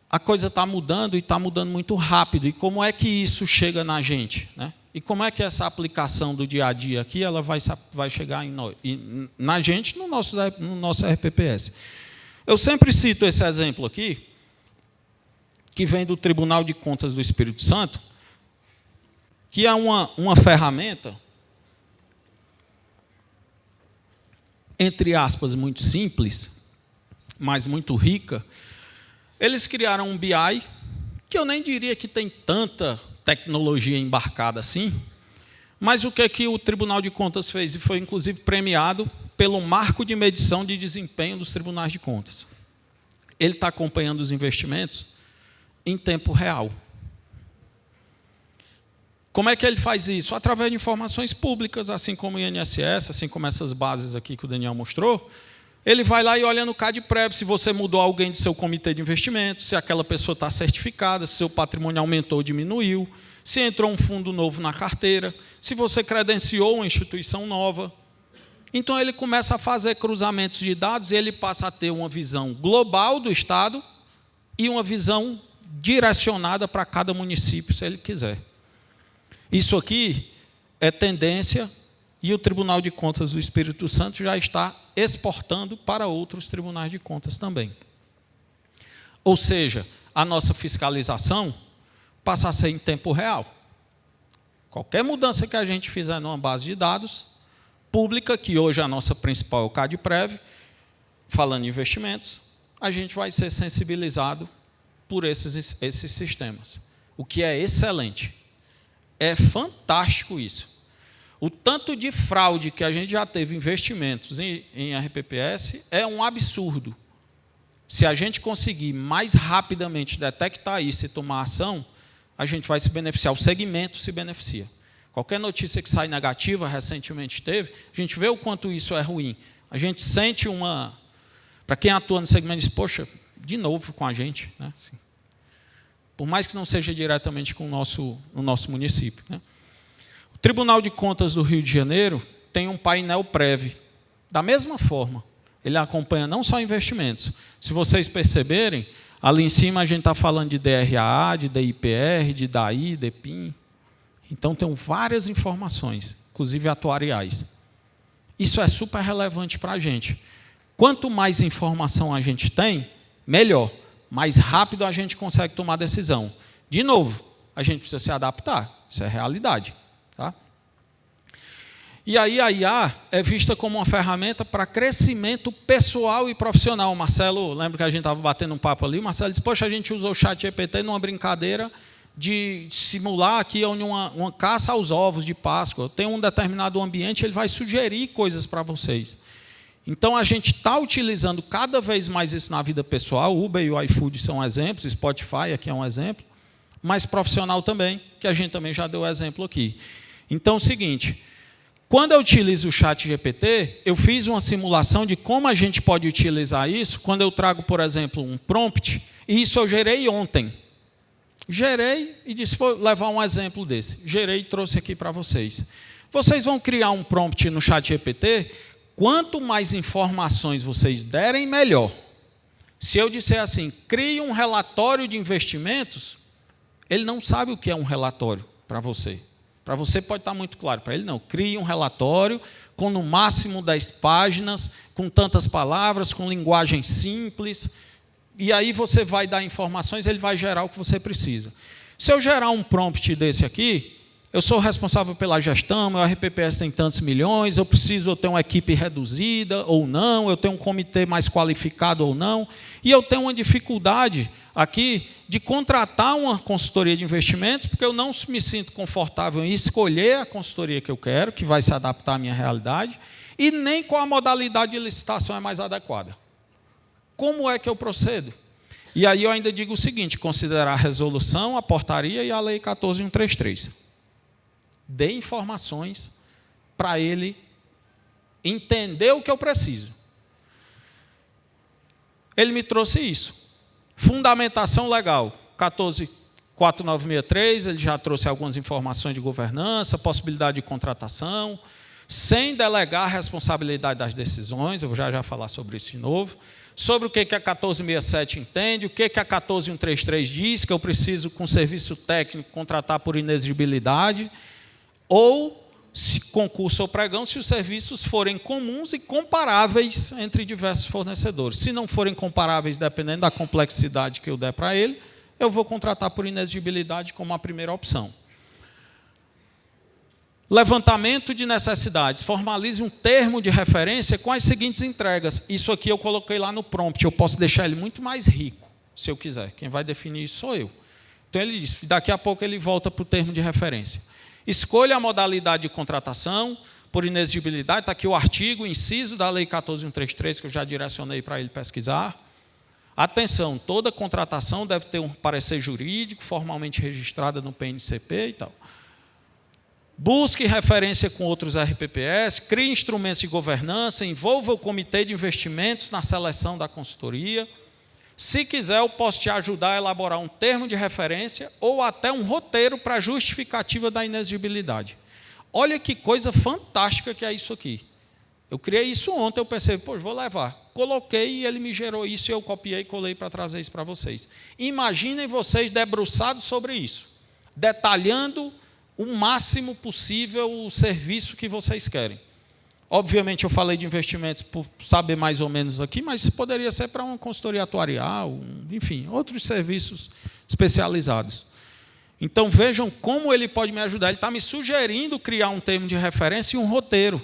a coisa está mudando e está mudando muito rápido, e como é que isso chega na gente, né? E como é que essa aplicação do dia a dia aqui ela vai chegar na gente, no nosso RPPS? Eu sempre cito esse exemplo aqui, que vem do Tribunal de Contas do Espírito Santo, que é uma ferramenta, entre aspas, muito simples, mas muito rica. Eles criaram um BI, que eu nem diria que tem tanta tecnologia embarcada assim, mas o que o Tribunal de Contas fez, e foi inclusive premiado pelo marco de medição de desempenho dos tribunais de contas. Ele está acompanhando os investimentos em tempo real. Como é que ele faz isso? Através de informações públicas, assim como o INSS, assim como essas bases aqui que o Daniel mostrou. Ele vai lá e olha no CADPREV se você mudou alguém do seu comitê de investimentos, se aquela pessoa está certificada, se seu patrimônio aumentou ou diminuiu, se entrou um fundo novo na carteira, se você credenciou uma instituição nova. Então, ele começa a fazer cruzamentos de dados e ele passa a ter uma visão global do Estado e uma visão direcionada para cada município, se ele quiser. Isso aqui é tendência e o Tribunal de Contas do Espírito Santo já está exportando para outros tribunais de contas também. Ou seja, a nossa fiscalização passa a ser em tempo real. Qualquer mudança que a gente fizer numa base de dados pública, que hoje a nossa principal é o CADPREV, falando em investimentos, a gente vai ser sensibilizado por esses sistemas, o que é excelente. É fantástico isso. O tanto de fraude que a gente já teve em investimentos em RPPS é um absurdo. Se a gente conseguir mais rapidamente detectar isso e tomar ação, a gente vai se beneficiar, o segmento se beneficia. Qualquer notícia que sai negativa, recentemente teve, a gente vê o quanto isso é ruim. A gente sente uma... Para quem atua no segmento, diz, poxa, de novo com a gente, né? Assim, por mais que não seja diretamente com o nosso município, né? O Tribunal de Contas do Rio de Janeiro tem um painel prévio. Da mesma forma, ele acompanha não só investimentos. Se vocês perceberem, ali em cima a gente está falando de DRAA, de DIPR, de DAI, DEPIM. Então, tem várias informações, inclusive atuariais. Isso é super relevante para a gente. Quanto mais informação a gente tem, melhor. Mais rápido a gente consegue tomar decisão. De novo, a gente precisa se adaptar. Isso é realidade. Tá? E aí a IA é vista como uma ferramenta para crescimento pessoal e profissional. O Marcelo, lembra que a gente estava batendo um papo ali? O Marcelo disse, poxa, a gente usou o ChatGPT numa brincadeira de simular aqui uma caça aos ovos de Páscoa. Tem um determinado ambiente, ele vai sugerir coisas para vocês. Então, a gente está utilizando cada vez mais isso na vida pessoal. O Uber e o iFood são exemplos, Spotify aqui é um exemplo, mas profissional também, que a gente também já deu exemplo aqui. Então, é o seguinte, quando eu utilizo o ChatGPT, eu fiz uma simulação de como a gente pode utilizar isso quando eu trago, por exemplo, um prompt, e isso eu gerei ontem. Gerei e disse, vou levar um exemplo desse. Gerei e trouxe aqui para vocês. Vocês vão criar um prompt no ChatGPT, quanto mais informações vocês derem, melhor. Se eu disser assim, crie um relatório de investimentos, ele não sabe o que é um relatório para você. Para você pode estar muito claro, para ele não. Crie um relatório com no máximo 10 páginas, com tantas palavras, com linguagem simples, e aí você vai dar informações, ele vai gerar o que você precisa. Se eu gerar um prompt desse aqui, eu sou responsável pela gestão, meu RPPS tem tantos milhões, eu ter uma equipe reduzida ou não, eu tenho um comitê mais qualificado ou não, e eu tenho uma dificuldade aqui de contratar uma consultoria de investimentos, porque eu não me sinto confortável em escolher a consultoria que eu quero, que vai se adaptar à minha realidade, e nem qual a modalidade de licitação é mais adequada. Como é que eu procedo? E aí eu ainda digo o seguinte, considerar a resolução, a portaria e a lei 14.133. Dê informações para ele entender o que eu preciso. Ele me trouxe isso. Fundamentação legal, 14.4 4963, ele já trouxe algumas informações de governança, possibilidade de contratação, sem delegar a responsabilidade das decisões, eu vou já falar sobre isso de novo, sobre o que a 1467 entende, o que a 14133 diz, que eu preciso, com serviço técnico, contratar por inexigibilidade, ou, se concurso ou pregão, se os serviços forem comuns e comparáveis entre diversos fornecedores. Se não forem comparáveis, dependendo da complexidade que eu der para ele, eu vou contratar por inexigibilidade como a primeira opção. Levantamento de necessidades. Formalize um termo de referência com as seguintes entregas. Isso aqui eu coloquei lá no prompt. Eu posso deixar ele muito mais rico, se eu quiser. Quem vai definir isso sou eu. Então, ele diz, daqui a pouco ele volta para o termo de referência. Escolha a modalidade de contratação por inexigibilidade. Está aqui o artigo, o inciso da Lei 14.133, que eu já direcionei para ele pesquisar. Atenção, toda contratação deve ter um parecer jurídico, formalmente registrada no PNCP e tal. Busque referência com outros RPPS, crie instrumentos de governança, envolva o comitê de investimentos na seleção da consultoria. Se quiser, eu posso te ajudar a elaborar um termo de referência ou até um roteiro para justificativa da inexigibilidade. Olha que coisa fantástica que é isso aqui. Eu criei isso ontem, eu pensei, pô, vou levar. Coloquei e ele me gerou isso e eu copiei e colei para trazer isso para vocês. Imaginem vocês debruçados sobre isso, detalhando o máximo possível o serviço que vocês querem. Obviamente, eu falei de investimentos por saber mais ou menos aqui, mas poderia ser para uma consultoria atuarial, enfim, outros serviços especializados. Então, vejam como ele pode me ajudar. Ele está me sugerindo criar um termo de referência e um roteiro.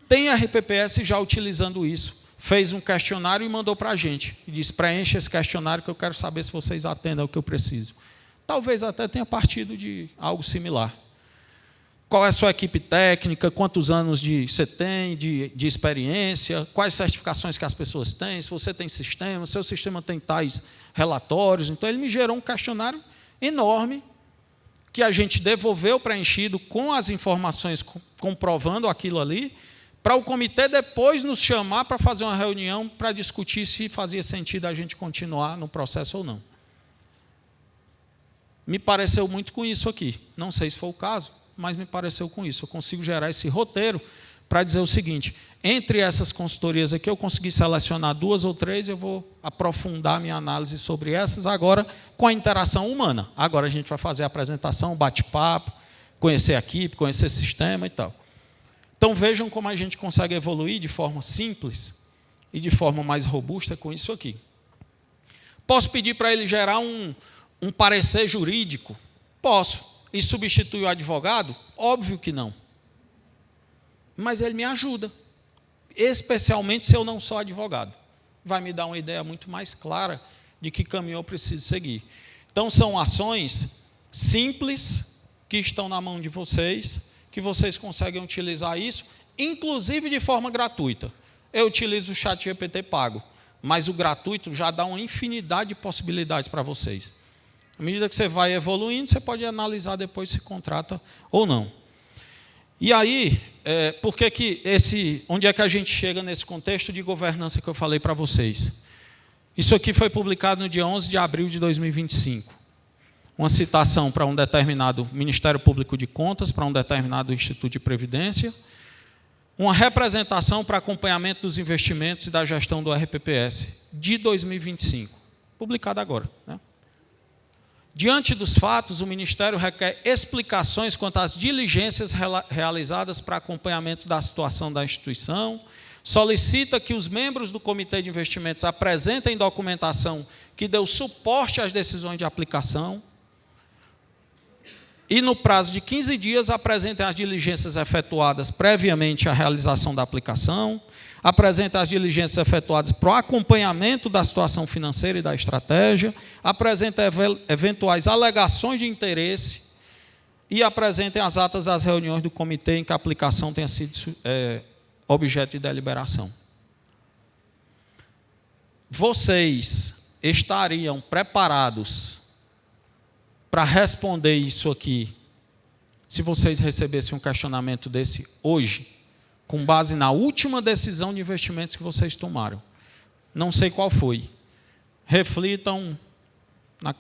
Tem a RPPS já utilizando isso. Fez um questionário e mandou para a gente. E disse, preencha esse questionário que eu quero saber se vocês atendem ao que eu preciso. Talvez até tenha partido de algo similar. Qual é a sua equipe técnica, quantos anos você tem de experiência, quais certificações que as pessoas têm, se você tem sistema, se seu sistema tem tais relatórios. Então, ele me gerou um questionário enorme que a gente devolveu preenchido com as informações comprovando aquilo ali, para o comitê depois nos chamar para fazer uma reunião para discutir se fazia sentido a gente continuar no processo ou não. Me pareceu muito com isso aqui. Não sei se foi o caso, mas me pareceu com isso. Eu consigo gerar esse roteiro para dizer o seguinte, entre essas consultorias aqui, eu consegui selecionar 2 ou 3, eu vou aprofundar minha análise sobre essas agora com a interação humana. Agora a gente vai fazer a apresentação, bate-papo, conhecer a equipe, conhecer o sistema e tal. Então vejam como a gente consegue evoluir de forma simples e de forma mais robusta com isso aqui. Posso pedir para ele gerar um parecer jurídico? Posso. E substituir o advogado? Óbvio que não. Mas ele me ajuda, especialmente se eu não sou advogado. Vai me dar uma ideia muito mais clara de que caminho eu preciso seguir. Então, são ações simples que estão na mão de vocês, que vocês conseguem utilizar isso, inclusive de forma gratuita. Eu utilizo o ChatGPT pago, mas o gratuito já dá uma infinidade de possibilidades para vocês. À medida que você vai evoluindo, você pode analisar depois se contrata ou não. E aí, onde é que a gente chega nesse contexto de governança que eu falei para vocês? Isso aqui foi publicado no dia 11 de abril de 2025. Uma citação para um determinado Ministério Público de Contas, para um determinado Instituto de Previdência, uma representação para acompanhamento dos investimentos e da gestão do RPPS de 2025, publicado agora, né? Diante dos fatos, o Ministério requer explicações quanto às diligências realizadas para acompanhamento da situação da instituição, solicita que os membros do Comitê de Investimentos apresentem documentação que dê o suporte às decisões de aplicação e, no prazo de 15 dias, apresentem as diligências efetuadas previamente à realização da aplicação, apresenta as diligências efetuadas para o acompanhamento da situação financeira e da estratégia, apresenta eventuais alegações de interesse e apresentem as atas das reuniões do comitê em que a aplicação tenha sido objeto de deliberação. Vocês estariam preparados para responder isso aqui se vocês recebessem um questionamento desse hoje? Com base na última decisão de investimentos que vocês tomaram. Não sei qual foi. Reflitam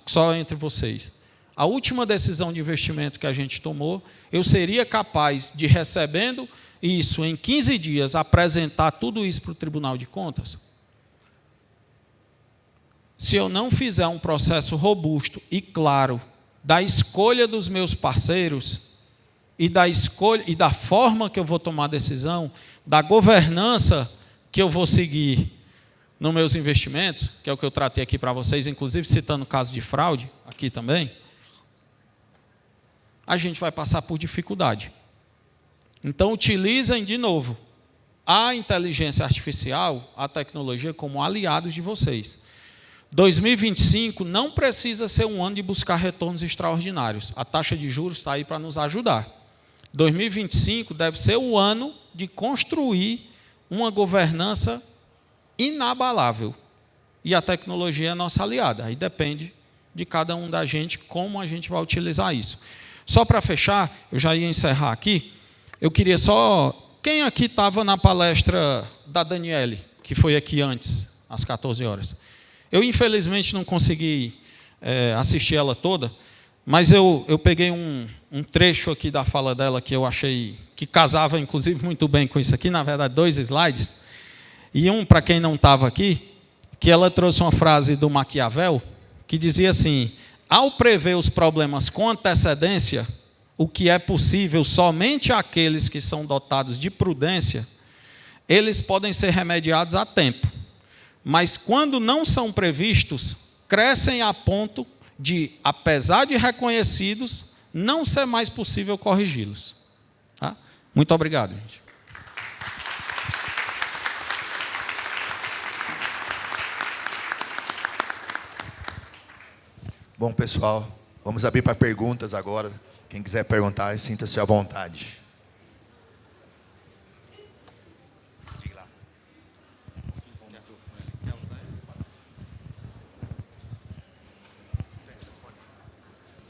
só entre vocês. a última decisão de investimento que a gente tomou, eu seria capaz de, recebendo isso em 15 dias, apresentar tudo isso para o Tribunal de Contas? Se eu não fizer um processo robusto e claro da escolha dos meus parceiros e da escolha e da forma que eu vou tomar a decisão, da governança que eu vou seguir nos meus investimentos, que é o que eu tratei aqui para vocês, inclusive citando o caso de fraude aqui também, a gente vai passar por dificuldade. Então, utilizem de novo a inteligência artificial, a tecnologia, como aliados de vocês. 2025 não precisa ser um ano de buscar retornos extraordinários. A taxa de juros está aí para nos ajudar. 2025 deve ser o ano de construir uma governança inabalável. E a tecnologia é nossa aliada. Aí depende de cada um da gente como a gente vai utilizar isso. Só para fechar, eu já ia encerrar aqui, eu queria só... Quem aqui estava na palestra da Daniele, que foi aqui antes, às 14 horas? Eu, infelizmente, não consegui assistir ela toda, mas eu peguei um trecho aqui da fala dela que eu achei que casava, inclusive, muito bem com isso aqui, na verdade, 2 slides, e um, para quem não estava aqui, que ela trouxe uma frase do Maquiavel, que dizia assim: ao prever os problemas com antecedência, o que é possível somente àqueles que são dotados de prudência, eles podem ser remediados a tempo. Mas quando não são previstos, crescem a ponto de, apesar de reconhecidos, não ser mais possível corrigi-los. Tá? Muito obrigado, gente. Bom, pessoal, vamos abrir para perguntas agora. Quem quiser perguntar, sinta-se à vontade. Diga lá.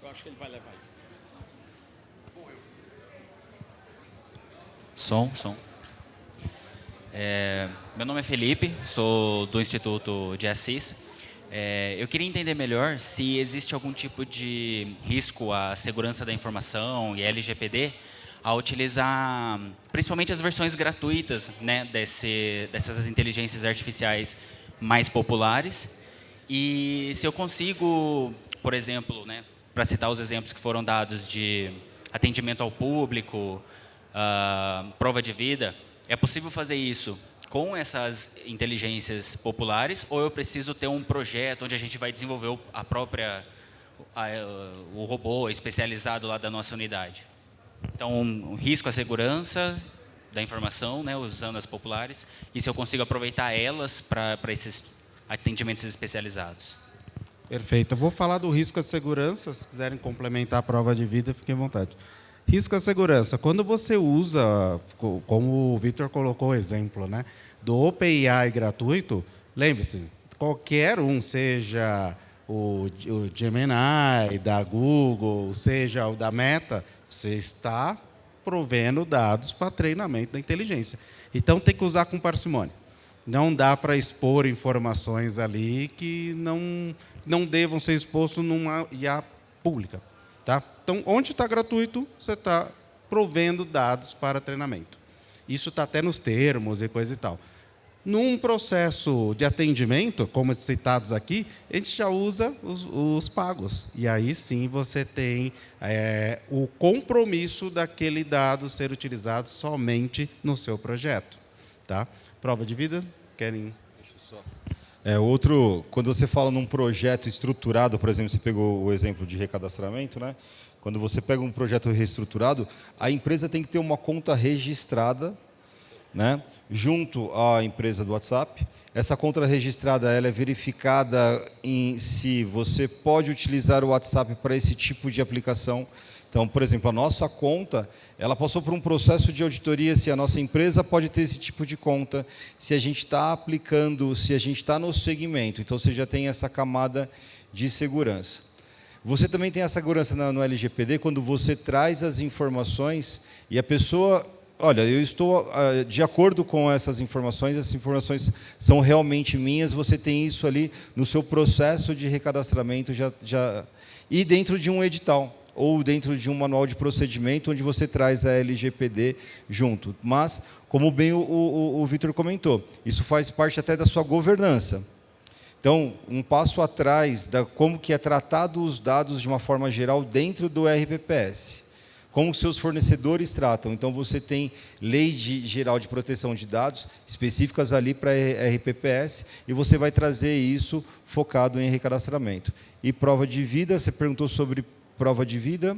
Eu acho que ele vai levar isso. Som. Meu nome é Felipe, sou do Instituto de Assis. Eu queria entender melhor se existe algum tipo de risco à segurança da informação e LGPD ao utilizar principalmente as versões gratuitas, né, dessas inteligências artificiais mais populares. E se eu consigo, por exemplo, né, para citar os exemplos que foram dados de atendimento ao público, prova de vida, é possível fazer isso com essas inteligências populares, ou eu preciso ter um projeto onde a gente vai desenvolver o robô especializado lá da nossa unidade? Então, um risco à segurança da informação, né, usando as populares, e se eu consigo aproveitar elas para esses atendimentos especializados. Perfeito. Eu vou falar do risco à segurança. Se quiserem complementar a prova de vida, fiquem à vontade. Risco à segurança. Quando você usa, como o Vitor colocou o exemplo, né, do OpenAI gratuito, lembre-se, qualquer um, seja o Gemini da Google, seja o da Meta, você está provendo dados para treinamento da inteligência. Então, tem que usar com parcimônia. Não dá para expor informações ali que não devam ser expostas numa IA pública. Tá? Então, onde está gratuito, você está provendo dados para treinamento. Isso está até nos termos e coisa e tal. Num processo de atendimento, como citados aqui, a gente já usa os pagos. E aí sim você tem o compromisso daquele dado ser utilizado somente no seu projeto. Tá? Prova de vida? Querem? Quando você fala num projeto estruturado, por exemplo, você pegou o exemplo de recadastramento, né? Quando você pega um projeto reestruturado, a empresa tem que ter uma conta registrada, né, junto à empresa do WhatsApp. Essa conta registrada ela é verificada em se você pode utilizar o WhatsApp para esse tipo de aplicação. Então, por exemplo, a nossa conta, ela passou por um processo de auditoria se a nossa empresa pode ter esse tipo de conta, se a gente está aplicando, se a gente está no segmento. Então, você já tem essa camada de segurança. Você também tem a segurança no LGPD quando você traz as informações e a pessoa Olha, eu estou de acordo com essas informações são realmente minhas, você tem isso ali no seu processo de recadastramento e dentro de um edital, ou dentro de um manual de procedimento, onde você traz a LGPD junto. Mas, como bem o Vitor comentou, isso faz parte até da sua governança. Então, um passo atrás da como que é tratado os dados de uma forma geral dentro do RPPS. Como seus fornecedores tratam. Então, você tem lei geral de proteção de dados específicas ali para RPPS e você vai trazer isso focado em recadastramento. E prova de vida, você perguntou sobre prova de vida.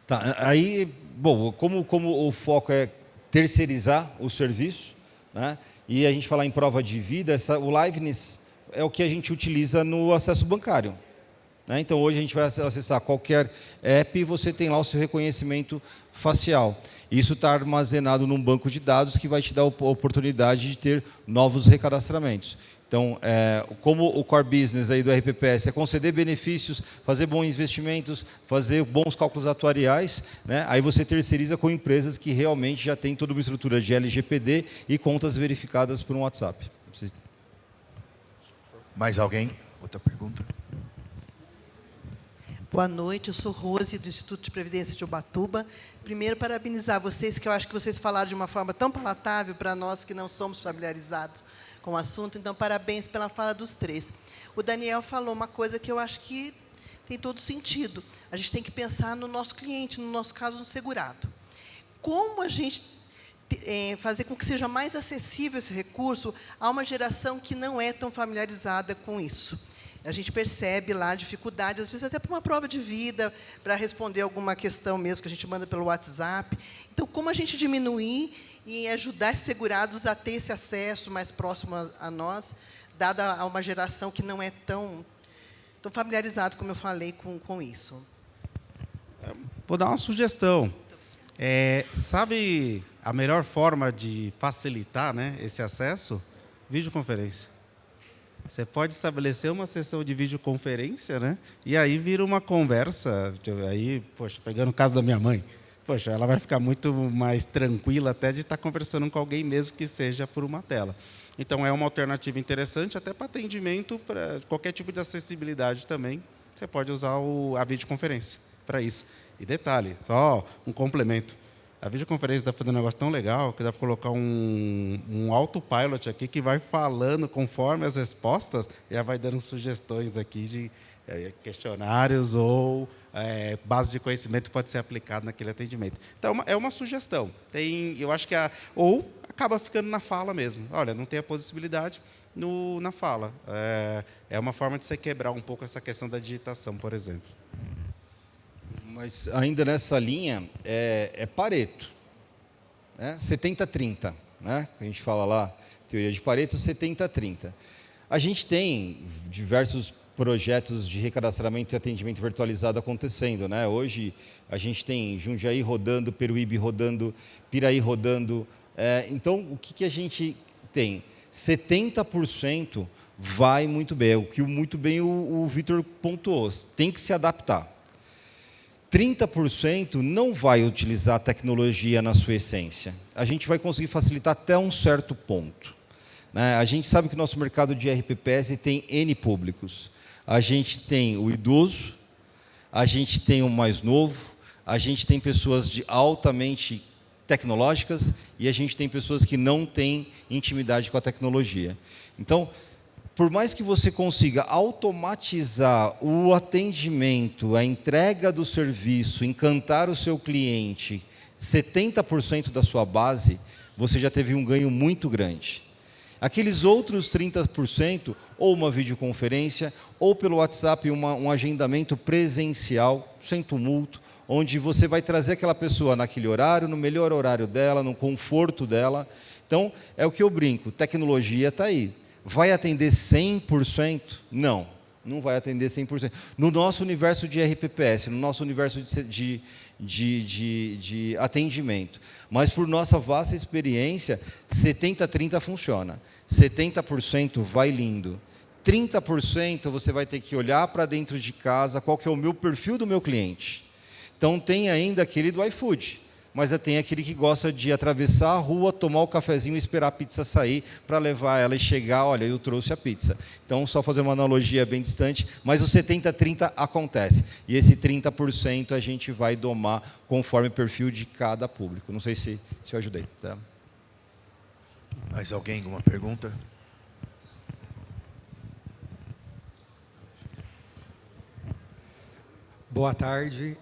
Tá, aí, bom, como o foco é terceirizar o serviço, né, e a gente falar em prova de vida, o liveness é o que a gente utiliza no acesso bancário. Né? Então, hoje a gente vai acessar qualquer app e você tem lá o seu reconhecimento facial. Isso está armazenado num banco de dados que vai te dar a oportunidade de ter novos recadastramentos. Então, como o core business aí do RPPS é conceder benefícios, fazer bons investimentos, fazer bons cálculos atuariais, né? Aí você terceiriza com empresas que realmente já têm toda uma estrutura de LGPD e contas verificadas por um WhatsApp. Mais alguém? Outra pergunta? Boa noite, eu sou Rose, do Instituto de Previdência de Ubatuba. Primeiro, parabenizar vocês, que eu acho que vocês falaram de uma forma tão palatável para nós que não somos familiarizados com o assunto. Então, parabéns pela fala dos três. O Daniel falou uma coisa que eu acho que tem todo sentido. A gente tem que pensar no nosso cliente, no nosso caso, no segurado. Como a gente fazer com que seja mais acessível esse recurso a uma geração que não é tão familiarizada com isso? A gente percebe lá dificuldade, às vezes até para uma prova de vida, para responder alguma questão mesmo que a gente manda pelo WhatsApp. Então, como a gente diminuir e ajudar esses segurados a ter esse acesso mais próximo a nós, dada a uma geração que não é tão familiarizada, como eu falei, com isso? Vou dar uma sugestão. Sabe a melhor forma de facilitar, né, esse acesso? Videoconferência. Você pode estabelecer uma sessão de videoconferência, né, e aí vira uma conversa. Aí, poxa, pegando o caso da minha mãe, poxa, ela vai ficar muito mais tranquila até de estar conversando com alguém mesmo que seja por uma tela. Então, é uma alternativa interessante até para atendimento, para qualquer tipo de acessibilidade também. Você pode usar a videoconferência para isso. E detalhe, só um complemento. A videoconferência dá para fazer um negócio tão legal que dá para colocar um autopilot aqui que vai falando conforme as respostas, já vai dando sugestões aqui de questionários ou base de conhecimento que pode ser aplicado naquele atendimento. Então, é uma sugestão. Eu acho que ou acaba ficando na fala mesmo. Olha, não tem a possibilidade na fala. É uma forma de você quebrar um pouco essa questão da digitação, por exemplo. Mas ainda nessa linha, é Pareto, né? 70-30, né? A gente fala lá, teoria de Pareto, 70-30. A gente tem diversos projetos de recadastramento e atendimento virtualizado acontecendo, né? Hoje, a gente tem Jundiaí rodando, Peruíbe rodando, Piraí rodando. Então, o que a gente tem? 70% vai muito bem, o que muito bem o Vitor pontuou, tem que se adaptar. 30% não vai utilizar a tecnologia na sua essência. A gente vai conseguir facilitar até um certo ponto. Né? A gente sabe que o nosso mercado de RPPS tem N públicos. A gente tem o idoso, a gente tem o mais novo, a gente tem pessoas altamente tecnológicas e a gente tem pessoas que não têm intimidade com a tecnologia. Então, por mais que você consiga automatizar o atendimento, a entrega do serviço, encantar o seu cliente, 70% da sua base, você já teve um ganho muito grande. Aqueles outros 30%, ou uma videoconferência, ou pelo WhatsApp um agendamento presencial, sem tumulto, onde você vai trazer aquela pessoa naquele horário, no melhor horário dela, no conforto dela. Então, é o que eu brinco, tecnologia está aí. Vai atender 100%? Não. Não vai atender 100%. No nosso universo de RPPS, no nosso universo de atendimento. Mas, por nossa vasta experiência, 70-30 funciona. 70% vai lindo. 30% você vai ter que olhar para dentro de casa qual que é o meu perfil do meu cliente. Então, tem ainda aquele do iFood, mas tem aquele que gosta de atravessar a rua, tomar o cafezinho e esperar a pizza sair para levar ela e chegar, olha, eu trouxe a pizza. Então, só fazer uma analogia bem distante, mas o 70-30 acontece. E esse 30% a gente vai domar conforme o perfil de cada público. Não sei se eu ajudei. Tá? Mais alguém? Alguma pergunta? Boa tarde.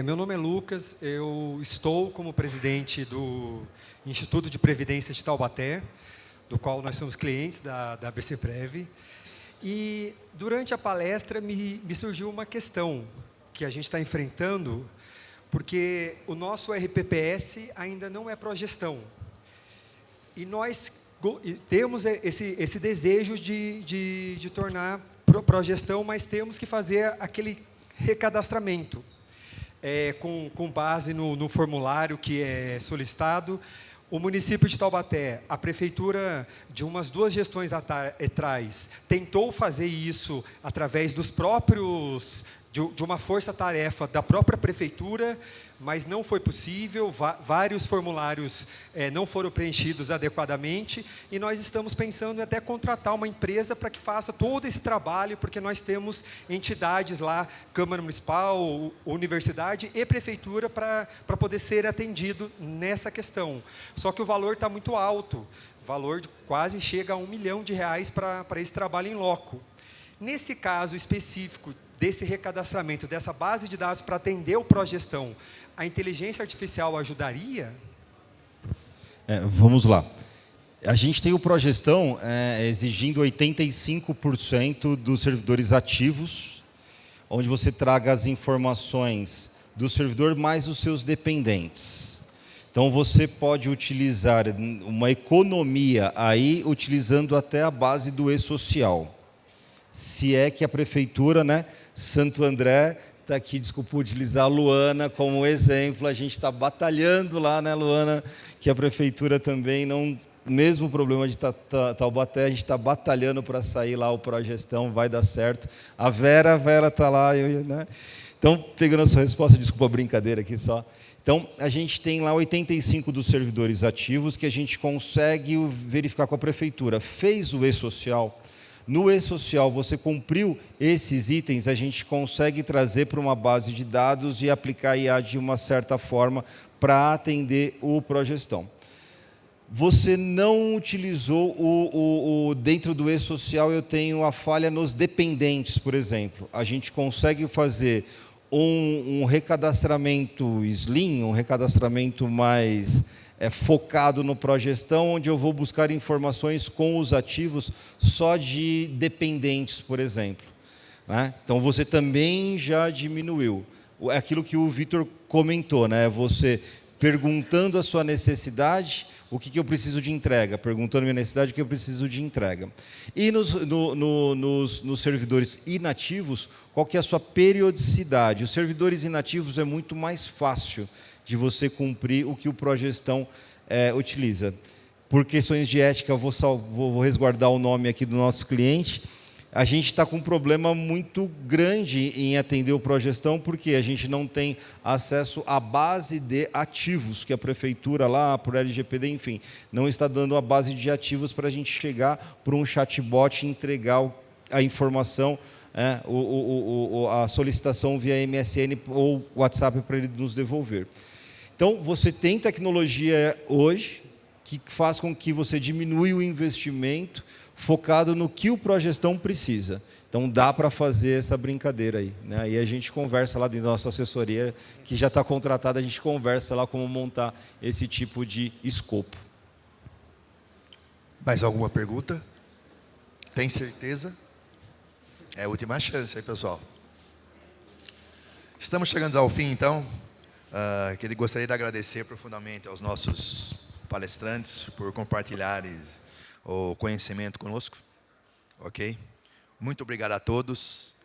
Meu nome é Lucas, eu estou como presidente do Instituto de Previdência de Taubaté, do qual nós somos clientes da BCPrev. E durante a palestra me surgiu uma questão que a gente está enfrentando, porque o nosso RPPS ainda não é progestão. E nós temos esse desejo de tornar progestão, mas temos que fazer aquele recadastramento, com base no formulário que é solicitado. O município de Taubaté, a prefeitura, de umas 2 gestões atrás, tentou fazer isso através dos próprios, de uma força-tarefa da própria prefeitura, mas não foi possível, vários formulários não foram preenchidos adequadamente, e nós estamos pensando em até contratar uma empresa para que faça todo esse trabalho, porque nós temos entidades lá, Câmara Municipal, Universidade e Prefeitura, para poder ser atendido nessa questão. Só que o valor está muito alto, o valor quase chega a R$1 milhão para esse trabalho em loco. Nesse caso específico, desse recadastramento, dessa base de dados para atender o progestão, a inteligência artificial ajudaria? Vamos lá. A gente tem o progestão exigindo 85% dos servidores ativos, onde você traga as informações do servidor mais os seus dependentes. Então, você pode utilizar uma economia aí, utilizando até a base do e-social. Se é que a prefeitura, Santo André, está aqui, desculpa utilizar a Luana como exemplo, a gente está batalhando lá, Luana, que a prefeitura também não, mesmo problema de Taubaté, a gente está batalhando para sair lá o progestão, vai dar certo. A Vera está lá, Então, pegando a sua resposta, desculpa a brincadeira aqui só. Então, a gente tem lá 85 dos servidores ativos que a gente consegue verificar com a prefeitura. Fez o e-social. No e-social, você cumpriu esses itens, a gente consegue trazer para uma base de dados e aplicar a IA de uma certa forma para atender o progestão. Você não utilizou dentro do e-social, eu tenho a falha nos dependentes, por exemplo. A gente consegue fazer um recadastramento slim, um recadastramento mais focado no progestão, onde eu vou buscar informações com os ativos só de dependentes, por exemplo. Então, você também já diminuiu. É aquilo que o Vitor comentou, Você perguntando a sua necessidade, o que eu preciso de entrega, perguntando a minha necessidade, o que eu preciso de entrega. E nos servidores inativos, qual que é a sua periodicidade? Os servidores inativos é muito mais fácil de você cumprir o que o progestão utiliza. Por questões de ética, eu vou resguardar o nome aqui do nosso cliente. A gente está com um problema muito grande em atender o progestão, porque a gente não tem acesso à base de ativos, que a prefeitura lá, por LGPD, enfim, não está dando a base de ativos para a gente chegar para um chatbot e entregar a informação, a solicitação via MSN ou WhatsApp para ele nos devolver. Então, você tem tecnologia hoje que faz com que você diminua o investimento focado no que o progestão precisa. Então, dá para fazer essa brincadeira aí. Aí a gente conversa lá dentro da nossa assessoria, que já está contratada, a gente conversa lá como montar esse tipo de escopo. Mais alguma pergunta? Tem certeza? É a última chance aí, pessoal. Estamos chegando ao fim, então. Que gostaria de agradecer profundamente aos nossos palestrantes por compartilharem o conhecimento conosco. Ok? Muito obrigado a todos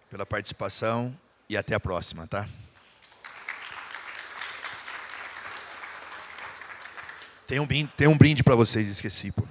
pela participação e até a próxima, tá? Tem um brinde para vocês, esqueci, pô.